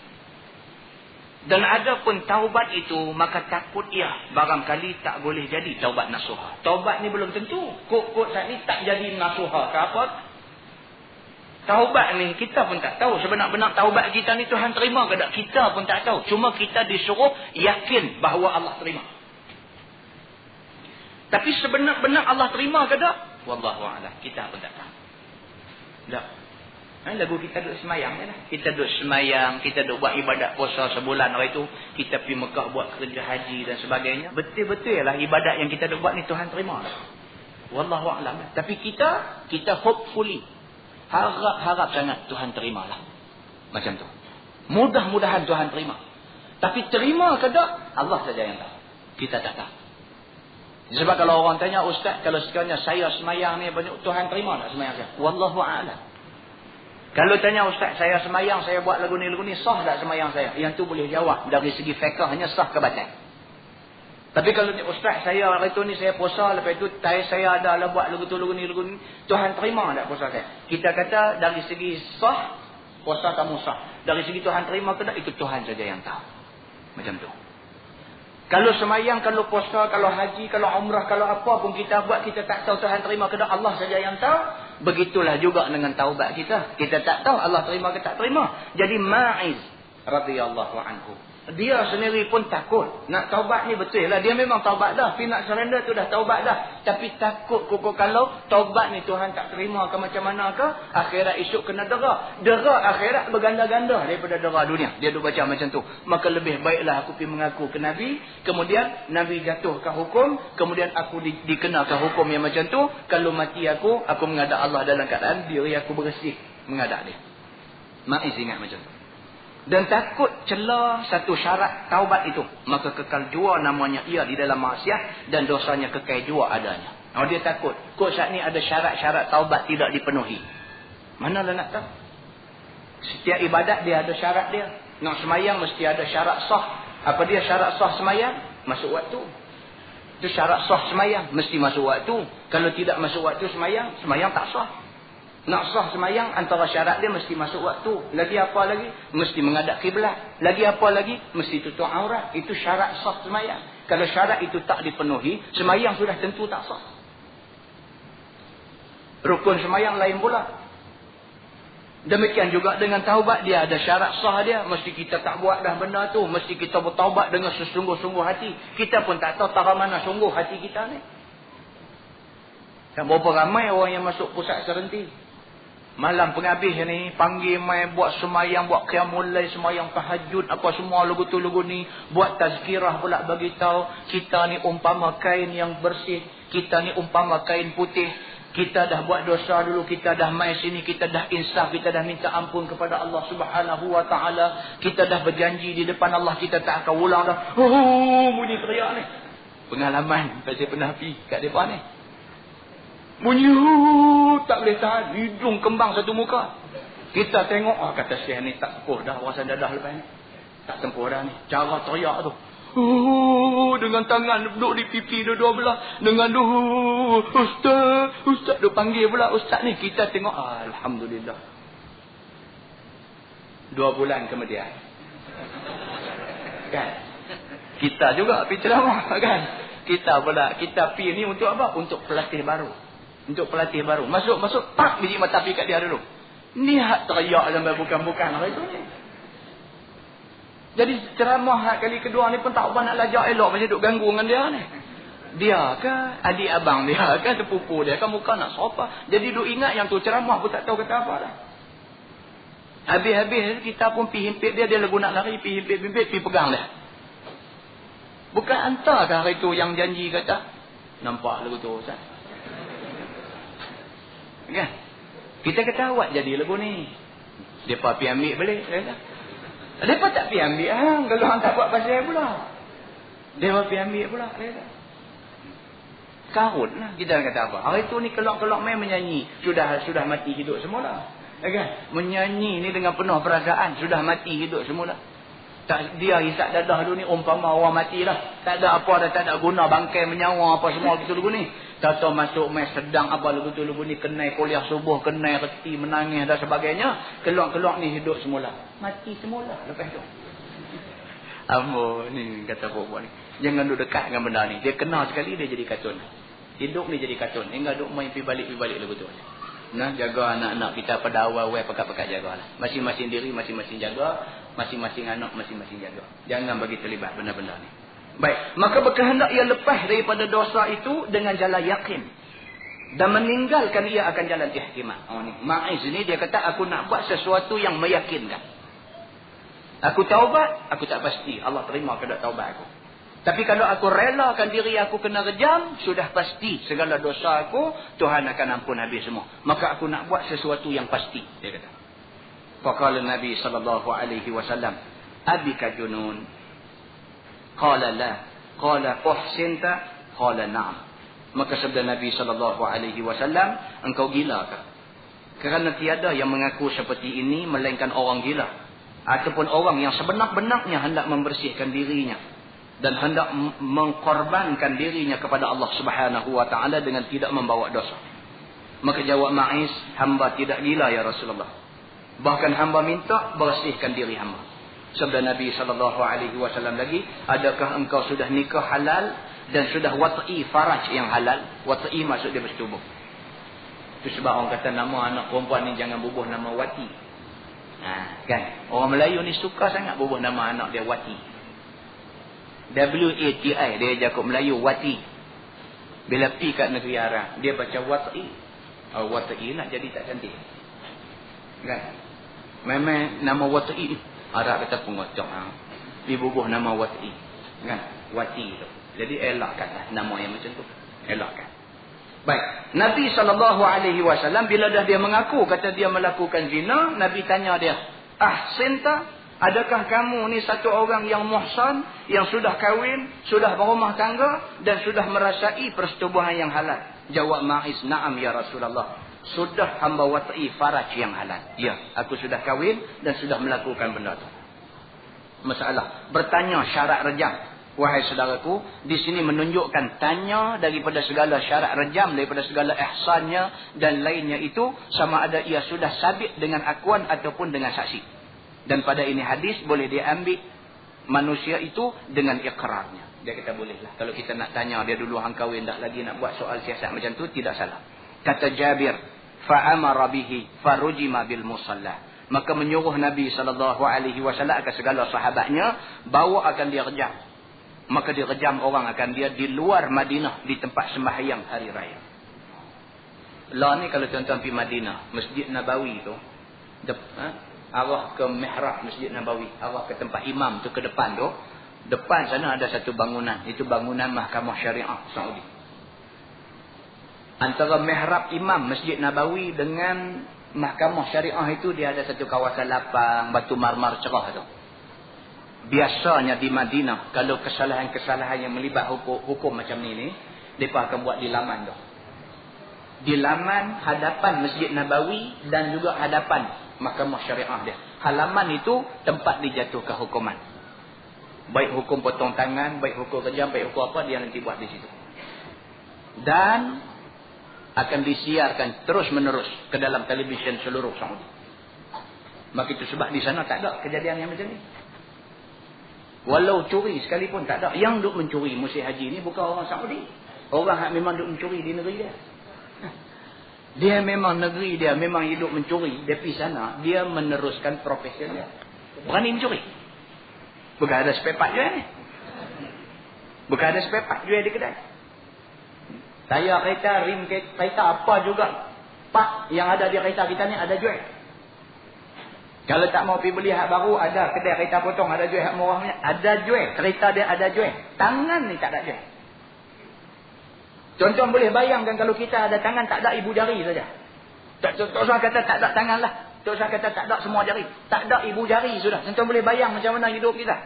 Dan ada pun taubat itu, maka takut ia barangkali tak boleh jadi taubat nasuha. Taubat ni belum tentu. Kok saat ni tak jadi nasuha ke apa? Taubat ni kita pun tak tahu. Sebenar-benar taubat kita ni Tuhan terima ke tak? Kita pun tak tahu. Cuma kita disuruh yakin bahawa Allah terima. Tapi sebenar-benar Allah terima ke tak? Wallahu'alam. Kita pun tak tahu. Tak. Lagu kita duduk semayang je lah. Kita duduk semayang, kita duduk buat ibadat puasa sebulan hari tu, kita pergi Mekah buat kerja haji dan sebagainya. Betul-betul lah ibadat yang kita duduk buat ni Tuhan terima lah. Wallahu'alam. Tapi kita hopefully, harap sangat Tuhan terima lah. Macam tu. Mudah-mudahan Tuhan terima. Tapi terima ke tak? Allah saja yang tahu. Kita tak tahu. Sebab kalau orang tanya, Ustaz, kalau sekiranya saya semayang ni, Tuhan terima tak semayang saya? Wallahu'alam. Kalau tanya, Ustaz, saya semayang, saya buat lagu ni, sah tak semayang saya? Yang tu boleh jawab. Dari segi fiqhnya sah ke batal. Tapi kalau Ustaz, saya hari tu ni saya puasa, lepas tu saya adalah buat lagu ni, Tuhan terima tak puasa saya? Kita kata dari segi sah, puasa kamu sah. Dari segi Tuhan terima ke tak? Itu Tuhan saja yang tahu. Macam tu. Kalau semayang, kalau puasa, kalau haji, kalau umrah, kalau apa pun kita buat, kita tak tahu Tuhan terima ke tak, Allah saja yang tahu. Begitulah juga dengan taubat kita. Kita tak tahu Allah terima ke tak terima. Jadi Ma'iz radhiyallahu anhu, dia sendiri pun takut. Nak taubat ni betul lah. Dia memang taubat dah. Tapi nak surrender tu dah taubat dah. Tapi takut kalau taubat ni Tuhan tak terima ke macam mana ke, akhirat esok kena dera. Dera akhirat berganda-ganda daripada dera dunia. Dia duk baca macam tu. Maka lebih baiklah aku pergi mengaku ke Nabi. Kemudian Nabi jatuhkan hukum. Kemudian aku dikenakan hukum yang macam tu. Kalau mati aku menghadap Allah dalam keadaan diri aku bersih menghadap dia. Ma'iz ingat macam tu. dan takut celah satu syarat taubat itu, maka kekal jua namanya ia di dalam maksiat dan dosanya kekal jua adanya. Dia takut kok saat ni ada syarat-syarat taubat tidak dipenuhi. Manalah nak tahu. Setiap ibadat dia ada syarat dia. Nak semayang mesti ada syarat sah. Apa dia syarat sah semayang? Masuk waktu. Itu syarat sah semayang, mesti masuk waktu. Kalau tidak masuk waktu semayang, semayang tak sah. Nak sah semayang, antara syarat dia mesti masuk waktu. Lagi apa lagi? Mesti menghadap kiblat. Lagi apa lagi? Mesti tutup aurat. Itu syarat sah semayang. Kalau syarat itu tak dipenuhi, semayang sudah tentu tak sah. Rukun semayang lain pula. Demikian juga dengan taubat, dia ada syarat sah dia. Mesti kita tak buat dah benda tu. Mesti kita bertaubat dengan sesungguh-sungguh hati. Kita pun tak tahu tarah mana sungguh hati kita ni. Dan berapa ramai orang yang masuk pusat serenti. Malam penghabis ni, panggil mai buat semayang, buat qiyamul lail, semayang tahajud, apa semua lugu tu lugu ni. Buat tazkirah pula bagi tahu kita ni umpama kain yang bersih. Kita ni umpama kain putih. Kita dah buat dosa dulu, kita dah mai sini, kita dah insaf, kita dah minta ampun kepada Allah Subhanahu wa taala. Kita dah berjanji di depan Allah kita tak akan ulang dah. Bunyi teriak ni. Pengalaman saya pernah pergi kat depan ni. Bunyi tak boleh tahan, hidung kembang satu muka. Kita tengok kata Syekh ni tak tempuh dah wawasan dadah lepas ni. Tak tempuh dah ni. Cara teriak tu. Dengan tangan duduk di pipi dua belah. Dengan Ustaz duk panggil pula Ustaz ni. Kita tengok alhamdulillah. 2 bulan kemudian kan, kita juga pergi ceramah kan. Kita pergi ni untuk apa? Untuk pelatih baru. Untuk pelatih baru. Masuk pak biji mata pergi kat dia dulu. Ni hak teriak sampai bukan-bukan hari tu ni. Jadi ceramah kali kedua ni pun tak apa nak lajak elok, macam duk ganggu dengan dia ni. Dia ke adik abang dia ke sepupu dia kan, muka nak sopa. Jadi duk ingat yang tu ceramah pun tak tahu kata apa dah. Habis-habis kita pun pergi himpit dia lagu nak lari, pergi himpit, pergi pegang dia. Bukan hantar ke hari tu yang janji kata, nampak lagu tu Ustaz. Kan? Kita kata awak jadi lagu ni. Depa pergi ambil balik kata. Mereka tak pergi ambil kalau orang tak buat pasal pula. Dia pergi ambil pula. Karut lah. Kita kata apa? Hari tu ni kelok-kelok main menyanyi. Sudah mati hidup semula. Kan? Menyanyi ni dengan penuh perasaan. Sudah mati hidup semula. Tak, dia hisap dadah dulu ni umpama orang mati lah. Tak ada apa dah, tak ada guna bangkai menyawa apa semua gitu dulu ni. Tak tahu masuk main sedang apa lugu ni, kenai kuliah subuh, kenai reti, menangis dan sebagainya. Kelok-kelok ni hidup semula. Mati semula lepas tu. Ambo ni kata perempuan ni. Jangan duduk dekat dengan benda ni. Dia kena sekali dia jadi katun. Hidup ni jadi katun. Hingga duk main pergi balik lugu tu. Nah, jaga anak-anak kita pada awal-awal pekat-pekat jagalah. Masing-masing diri, masing-masing jaga. Masing-masing anak, masing-masing jaga. Jangan bagi terlibat benda-benda ni. Baik, maka berkehendak ia lepas daripada dosa itu dengan jalan yakin. Dan meninggalkan ia akan jalan ihtimam. Ma'iz ni dia kata, aku nak buat sesuatu yang meyakinkan. Aku taubat, aku tak pasti Allah terima ke tak taubat aku. Tapi kalau aku relakan diri aku kena rejam, sudah pasti segala dosa aku, Tuhan akan ampun habis semua. Maka aku nak buat sesuatu yang pasti, dia kata. Faqala Nabi sallallahu alaihi wasallam, abika junun? Qala la. Qala uhsinta? Qala na'am. Maka sabda Nabi sallallahu alaihi wasallam, engkau gila ke? Kerana tiada yang mengaku seperti ini melainkan orang gila, ataupun orang yang sebenar-benarnya hendak membersihkan dirinya dan hendak mengkorbankan dirinya kepada Allah Subhanahu wa taala dengan tidak membawa dosa. Maka jawab Ma'iz, hamba tidak gila ya Rasulullah. Bahkan hamba minta bersihkan diri hamba. Sabda Nabi SAW lagi, adakah engkau sudah nikah halal dan sudah wat'i faraj yang halal? Wat'i maksud dia bersetubuh. Itu sebab orang kata nama anak perempuan ni jangan bubuh nama Wati. Kan? Orang Melayu ni suka sangat bubuh nama anak dia Wati. W-A-T-I, dia Jakub Melayu Wati. Bila pi kat negeri Arab, dia baca Wat'i. Wat'i nak jadi tak cantik. Kan? Memang nama Wat'i Arab kata pengocok. Dibubuh nama Wat'i. Kan? Wati tu. Jadi elakkanlah nama yang macam tu. Elakkan. Baik. Nabi SAW bila dah dia mengaku kata dia melakukan zina, Nabi tanya dia, ahsinta? Adakah kamu ni satu orang yang muhsan, yang sudah kahwin, sudah berumah tangga dan sudah merasai persetubuhan yang halal? Jawab Ma'iz, na'am ya Rasulullah. Sudah hamba wat'i faraj yang halal. Ya, aku sudah kahwin dan sudah melakukan benda itu. Masalah bertanya syarat rejam. Wahai saudaraku, di sini menunjukkan tanya daripada segala syarat rejam, daripada segala ihsannya dan lainnya itu, sama ada ia sudah sabit dengan akuan ataupun dengan saksi. Dan pada ini hadis boleh diambil manusia itu dengan ikrarnya. Dia kata bolehlah. Kalau kita nak tanya dia dulu hang kahwin tak lagi nak buat soal siasat macam tu, tidak salah. Kata Jabir, fa'amara bihi farujima bil musalla. Maka menyuruh Nabi SAW akan segala sahabatnya bawa akan dia rejam. Maka dia rejam orang akan dia di luar Madinah, di tempat sembahyang hari raya. Lah ni kalau tuan-tuan pergi Madinah, Masjid Nabawi tu, arah ke mihrab Masjid Nabawi, arah ke tempat imam tu, ke depan tu, depan sana ada satu bangunan, itu bangunan Mahkamah Syariah Saudi. Antara mihrab imam Masjid Nabawi dengan Mahkamah Syariah itu dia ada satu kawasan lapang, batu marmar cerah tu. Biasanya di Madinah, kalau kesalahan-kesalahan yang melibat hukum macam ni, mereka akan buat di laman tu. Di laman hadapan Masjid Nabawi dan juga hadapan Mahkamah Syariah dia. Halaman itu tempat dijatuhkan hukuman. Baik hukum potong tangan, baik hukum kejam, baik hukum apa, dia nanti buat di situ. Dan akan disiarkan terus-menerus ke dalam televisyen seluruh Saudi. Maka itu sebab di sana tak ada kejadian yang macam ni. Walau curi sekalipun tak ada. Yang duk mencuri musim haji ni bukan orang Saudi. Orang yang memang duk mencuri di negeri dia. Dia memang negeri dia memang hidup mencuri. Dia pergi sana, dia meneruskan profesi dia. Berani mencuri. Bukan ada spare part jual ni. Bukan ada spare part jual di kedai. Tayar kereta, rim kereta, apa juga part yang ada di kereta kita ni ada jual. Kalau tak mau pergi beli hak baru, ada kedai kereta potong, ada jual hak murahnya, ada jual. Kereta dia ada jual. Tangan ni tak ada jual. Tuan-tuan boleh bayangkan kalau kita ada tangan tak ada ibu jari saja. Tak usah kata tak ada tangan lah. Tak usah kata tak ada semua jari. Tak ada ibu jari sudah. Tuan-tuan boleh bayang macam mana hidup kita.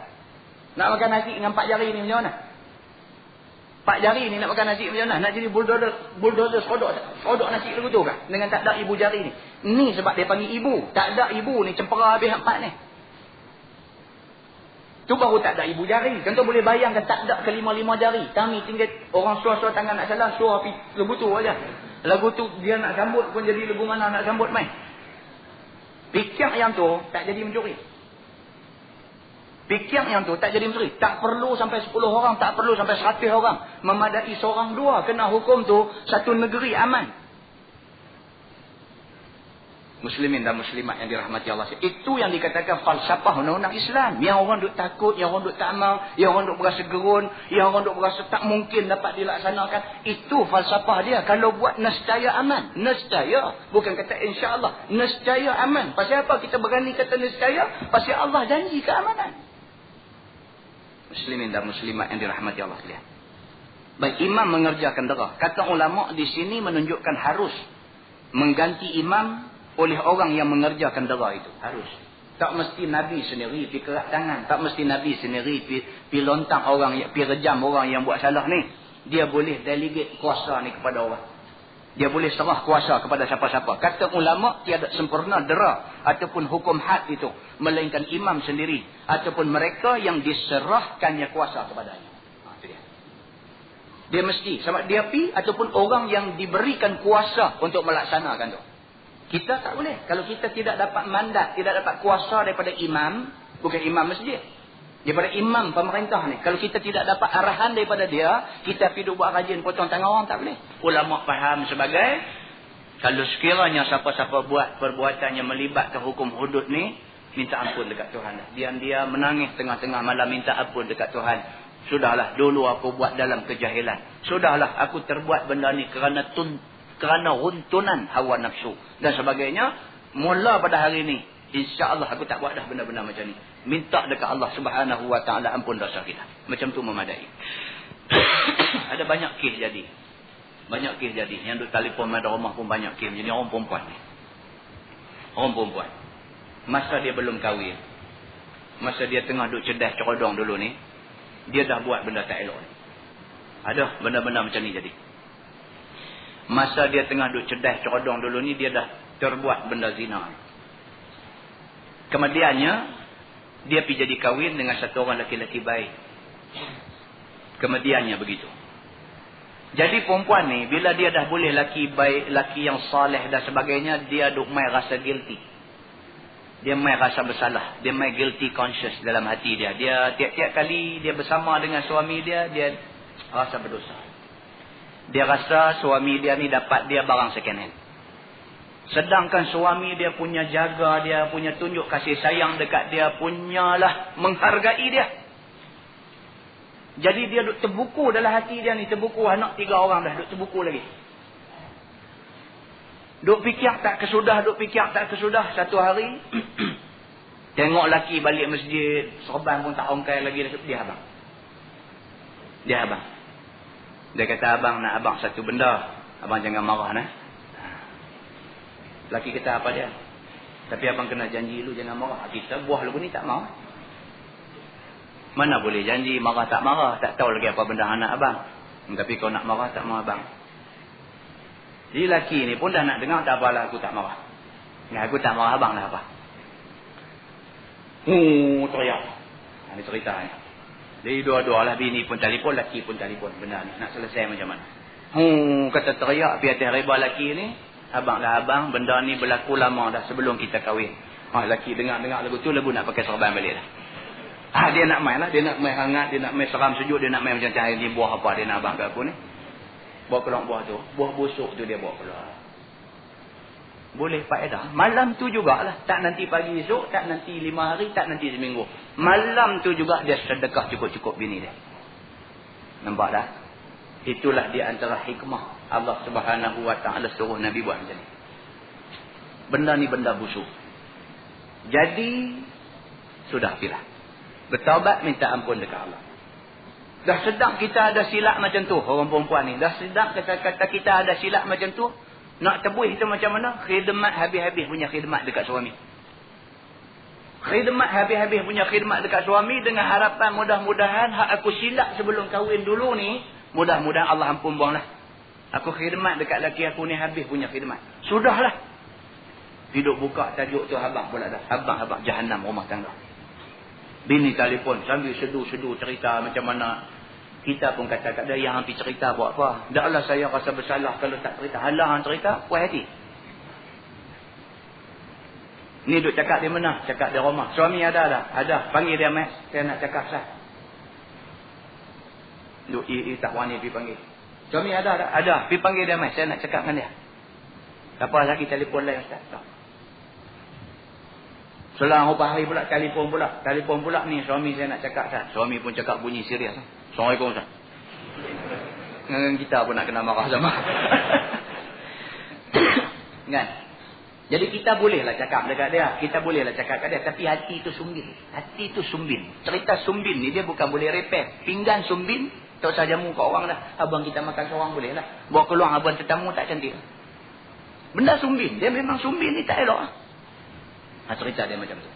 Nak makan nasi dengan 4 jari ni macam mana? 4 jari ni nak makan nasi macam mana? Nak jadi bulldozer sodok nasi lagu tu kan? Dengan tak ada ibu jari ni. Ni sebab dia panggil ibu. Tak ada ibu ni cempera habis 4 ni. Tu baru tak ada ibu jari. Contoh boleh bayangkan tak ada ke 5 jari. Kami tinggal orang suar-suar tangan nak salah, suar lagu tu aja. Lagu tu dia nak sambut pun jadi lagu mana nak sambut main. Fikir yang tu tak jadi mencuri. Fikir yang tu tak jadi mencuri. Tak perlu sampai 10 orang, tak perlu sampai 100 orang. Memadai seorang dua kena hukum tu, satu negeri aman. Muslimin dan muslimat yang dirahmati Allah. Itu yang dikatakan falsafah undang-undang Islam. Yang orang duk takut, yang orang duk tak mau, yang orang duk berasa gerun, yang orang duk berasa tak mungkin dapat dilaksanakan. Itu falsafah dia. Kalau buat nescaya aman. Nescaya. Bukan kata insya-Allah. Nescaya aman. Pasal apa kita berani kata nescaya? Pasal Allah janji keamanan. Muslimin dan muslimat yang dirahmati Allah sekalian. Baik, imam mengerjakan dera. Kata ulama di sini menunjukkan harus mengganti imam oleh orang yang mengerjakan dera itu. Harus. Tak mesti Nabi sendiri pergi kerak tangan. Tak mesti Nabi sendiri pergi lontang orang, pergi rejam orang yang buat salah ni. Dia boleh delegate kuasa ni kepada orang. Dia boleh serah kuasa kepada siapa-siapa. Kata ulama tiada sempurna dera ataupun hukum had itu. Melainkan imam sendiri. Ataupun mereka yang diserahkannya kuasa kepadanya. Itu dia. Dia mesti. Sama dia pergi ataupun orang yang diberikan kuasa untuk melaksanakan itu. Kita tak boleh. Kalau kita tidak dapat mandat, tidak dapat kuasa daripada imam, bukan imam masjid, daripada imam pemerintah ni. Kalau kita tidak dapat arahan daripada dia, kita pergi buat rajin potong tangan orang, tak boleh. Ulama faham sebagai, kalau sekiranya siapa-siapa buat perbuatan yang melibatkan hukum hudud ni, minta ampun dekat Tuhan. Dia menangis tengah-tengah malam minta ampun dekat Tuhan. Sudahlah, dulu aku buat dalam kejahilan. Sudahlah, aku terbuat benda ni kerana runtunan hawa nafsu dan sebagainya. Mula pada hari ini, insya-Allah aku tak buat dah benda-benda macam ni. Minta dekat Allah Subhanahu wa taala ampun dosa kita. Macam tu memadai. Ada banyak kes jadi. Banyak kes jadi. Yang duk telefon pada rumah pun banyak kes. Jadi orang perempuan ni. Orang perempuan. Masa dia belum kahwin. masa dia tengah duk cerdas cerodong dulu ni, dia dah buat benda tak elok ni. Ada benda-benda macam ni jadi. Masa dia tengah duk cerdas cerodong dulu ni, dia dah terbuat benda zina. Kemudiannya, dia pergi jadi kahwin dengan satu orang lelaki-lelaki baik. Kemudiannya begitu. Jadi perempuan ni, bila dia dah boleh lelaki baik, lelaki yang saleh dan sebagainya, dia duk main rasa guilty. Dia main rasa bersalah. Dia main guilty conscious dalam hati dia. Dia tiap-tiap kali dia bersama dengan suami dia, dia rasa berdosa. Dia rasa suami dia ni dapat dia barang second hand. Sedangkan suami dia punya jaga dia, punya tunjuk kasih sayang dekat dia, punyalah menghargai dia. Jadi dia duk terbuku dalam hati dia ni, terbuku anak 3 orang dah, duk terbuku lagi. Duk fikir tak kesudah, duk fikir tak kesudah. Satu hari, tengok laki balik masjid, serban pun tak ongkai lagi, dia abang. Dia abang. Dia kata, abang nak abang satu benda. Abang jangan marah nah. Laki kata apa dia? Tapi abang kena janji lu jangan marah. Kita buah lu ni tak marah. Mana boleh janji marah tak marah. Tak tahu lagi apa benda anak abang. Tapi kau nak marah tak marah abang. Jadi laki ni pun dah nak dengar tak apalah aku tak marah. Aku tak marah abang dah apa. Teriak. Ini cerita ni. Jadi dua-dua lah, bini pun telefon, laki pun telefon. Benar ni. Nak selesai macam mana. Kata teriak. Biar terheba laki ni. Abang dah abang, benda ni berlaku lama dah sebelum kita kahwin. Laki dengar-dengar lagu tu, lagu nak pakai serban balik dah. Dia nak main lah. Dia nak main hangat, dia nak main seram sejuk, dia nak main macam cahaya ni. Buah apa dia nak abang ke aku ni. Bawa keluar buah tu. Buah busuk tu dia bawa keluar. Boleh faedah. Malam tu jugalah. Tak nanti pagi esok, tak nanti 5 hari, tak nanti seminggu. Malam tu juga dia sedekah cukup-cukup bini dia. Nampak dah? Itulah di antara hikmah Allah Subhanahu wa ta'ala suruh Nabi buat macam ni. Benda ni benda busuk. Jadi sudah pilih. Bertaubat minta ampun dekat Allah. Dah sedap kita ada silap macam tu orang perempuan ni. Dah sedap kata-kata kita ada silap macam tu. Nak tebuih itu macam mana? Khidmat habis-habis punya khidmat dekat suami. Khidmat habis-habis punya khidmat dekat suami dengan harapan mudah-mudahan hak aku silap sebelum kahwin dulu ni, mudah-mudahan Allah ampun buanglah. Aku khidmat dekat laki aku ni habis punya khidmat. Sudahlah. Hidup buka tajuk tu abang pula dah. Abang jahanam rumah tangga. Bini telefon sambil sedu-sedu cerita macam mana. Kita pun kata kat dia yang hampir cerita buat apa. Taklah saya rasa bersalah kalau tak cerita. Halah hang cerita, puas hati. Ni duk cakap dia mana? Cakap dia rumah. Suami ada dah? Ada. Panggil dia mas. Saya nak cakap sah. Duk tak wani pergi panggil. Suami ada dah? Ada. Pergi panggil dia mas. Saya nak cakap dengan dia. Tak apa lagi telefon lain ustaz. Tak. Selang berapa hari pula telefon pula. Telefon pula ni suami saya nak cakap sah. Suami pun cakap bunyi serius. Assalamualaikum ustaz. Dengan kita pun nak kena marah sama. Kan? Jadi kita bolehlah cakap dekat dia. Kita bolehlah cakap kat dia. Tapi hati itu sumbin. Hati itu sumbin. Cerita sumbin ni dia bukan boleh repair. Pinggan sumbin. Tak usah jamu kat orang dah. Abang kita makan seorang boleh lah. Bawa keluar abang tetamu tak cantik. Benda sumbin. Dia memang sumbin ni tak elok. Cerita dia macam tu.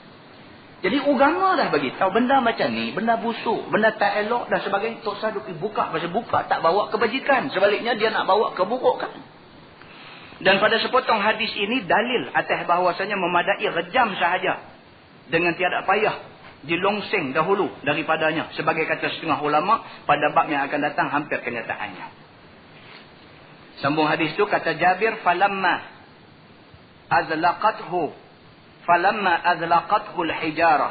Jadi agama dah bagi tahu benda macam ni. Benda busuk. Benda tak elok dan sebagainya. Tak usah buka. Pasal buka tak bawa kebajikan. Sebaliknya dia nak bawa keburukan. Dan pada sepotong hadis ini dalil atas bahawasanya memadai rejam sahaja dengan tiada payah dilongseng dahulu daripadanya sebagai kata setengah ulama pada bab yang akan datang hampir kenyataannya. Sambung hadis itu kata Jabir falamma azlaqathu al-hijara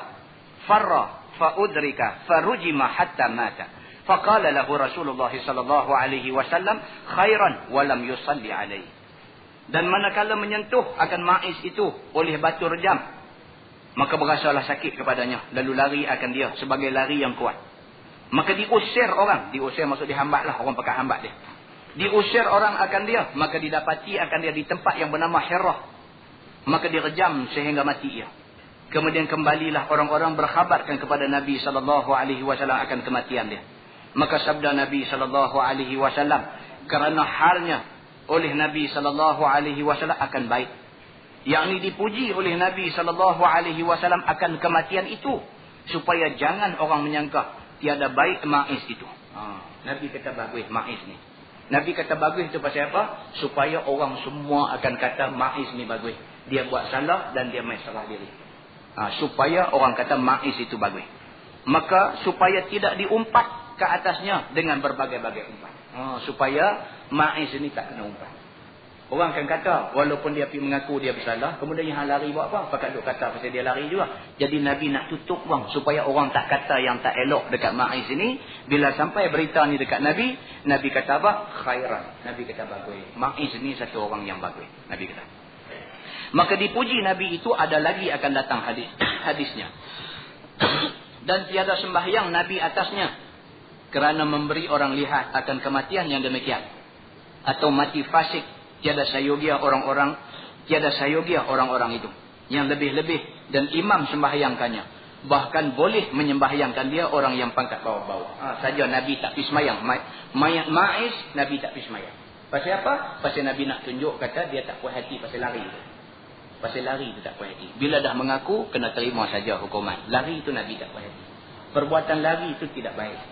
farra faudrika farujima hatta mata faqala lahu Rasulullah sallallahu alaihi wasallam khairan wa lam yusalli alaihi. Dan manakala menyentuh akan maiz itu oleh batu rejam, maka berasalah sakit kepadanya. Lalu lari akan dia sebagai lari yang kuat. Maka diusir orang. Diusir maksud dihambatlah. Orang pakai hambat dia. Diusir orang akan dia. Maka didapati akan dia di tempat yang bernama Hirah. Maka direjam sehingga mati ia. Kemudian kembalilah orang-orang berkhabarkan kepada Nabi SAW akan kematian dia. Maka sabda Nabi SAW, kerana halnya oleh Nabi SAW akan baik. Yang ini dipuji oleh Nabi SAW akan kematian itu. supaya jangan orang menyangka tiada baik Ma'iz itu. Nabi kata bagus Ma'iz ni. Nabi kata bagus itu pasal apa? Supaya orang semua akan kata Ma'iz ni bagus. Dia buat salah dan dia main salah diri. Supaya orang kata Ma'iz itu bagus. Maka supaya tidak diumpat ke atasnya dengan berbagai-bagai umpat. Supaya Ma'iz ini tak kena umpat. Orang akan kata, walaupun dia pergi mengaku dia bersalah, kemudian yang lari buat apa? Pakat duk kata pasal dia lari juga. Jadi Nabi nak tutup bang, supaya orang tak kata yang tak elok dekat Ma'iz ini. Bila sampai berita ni dekat Nabi, Nabi kata apa? Khairan. Nabi kata bagus. Ma'iz ni satu orang yang bagus. Nabi kata. Maka dipuji Nabi itu ada lagi akan datang hadisnya. Dan tiada sembahyang Nabi atasnya, kerana memberi orang lihat akan kematian yang demikian. Atau mati fasik. Tiada sayogia orang-orang itu yang lebih-lebih dan imam sembahyangkannya. Bahkan boleh menyembahyangkan dia orang yang pangkat bawah-bawah. Saja Nabi tak pergi semayang. Mayat Ma'iz Nabi tak pergi semayang. Pasal apa? Pasal Nabi nak tunjuk kata dia tak puas hati pasal lari itu. Pasal lari itu tak puas hati. Bila dah mengaku kena terima saja hukuman. Lari itu Nabi tak puas hati. Perbuatan lari itu tidak baik.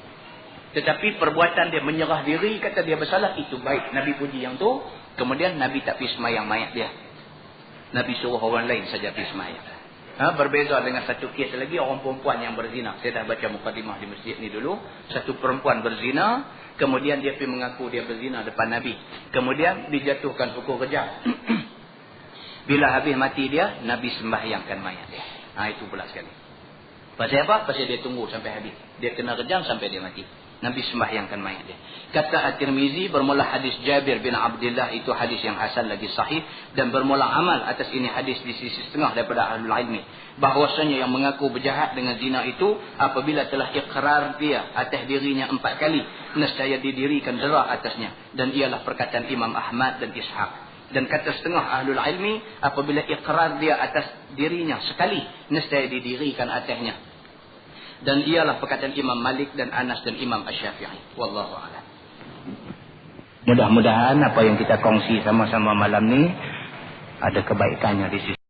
Tetapi perbuatan dia menyerah diri kata dia bersalah itu baik. Nabi puji yang tu. Kemudian Nabi tak pergi semayang mayat dia. Nabi suruh orang lain saja pergi semayang. Berbeza dengan satu kes lagi, orang perempuan yang berzina. Saya dah baca mukadimah di masjid ni dulu. Satu perempuan berzina, kemudian dia pergi mengaku dia berzina depan Nabi. Kemudian dijatuhkan hukum kejam. Bila habis mati dia, Nabi sembahyangkan mayat dia. Itu pula sekali. Pasal apa? Pasal dia tunggu sampai habis. Dia kena kejam sampai dia mati. Nabi sembahyangkan mayat dia. Kata At-Tirmizi, bermula hadis Jabir bin Abdullah, itu hadis yang hasan lagi sahih. Dan bermula amal atas ini hadis di sisi setengah daripada ahlul ilmi. Bahawasanya yang mengaku berjahat dengan zina itu, apabila telah ikrar dia atas dirinya 4 kali, nescaya didirikan dera atasnya. Dan ialah perkataan Imam Ahmad dan Ishaq. Dan kata setengah ahlul ilmi, apabila ikrar dia atas dirinya sekali, nescaya didirikan atasnya. Dan ialah perkataan Imam Malik dan Anas dan Imam Asy-Syafi'i. Wallahu a'lam. Mudah-mudahan apa yang kita kongsi sama-sama malam ni ada kebaikannya di sisi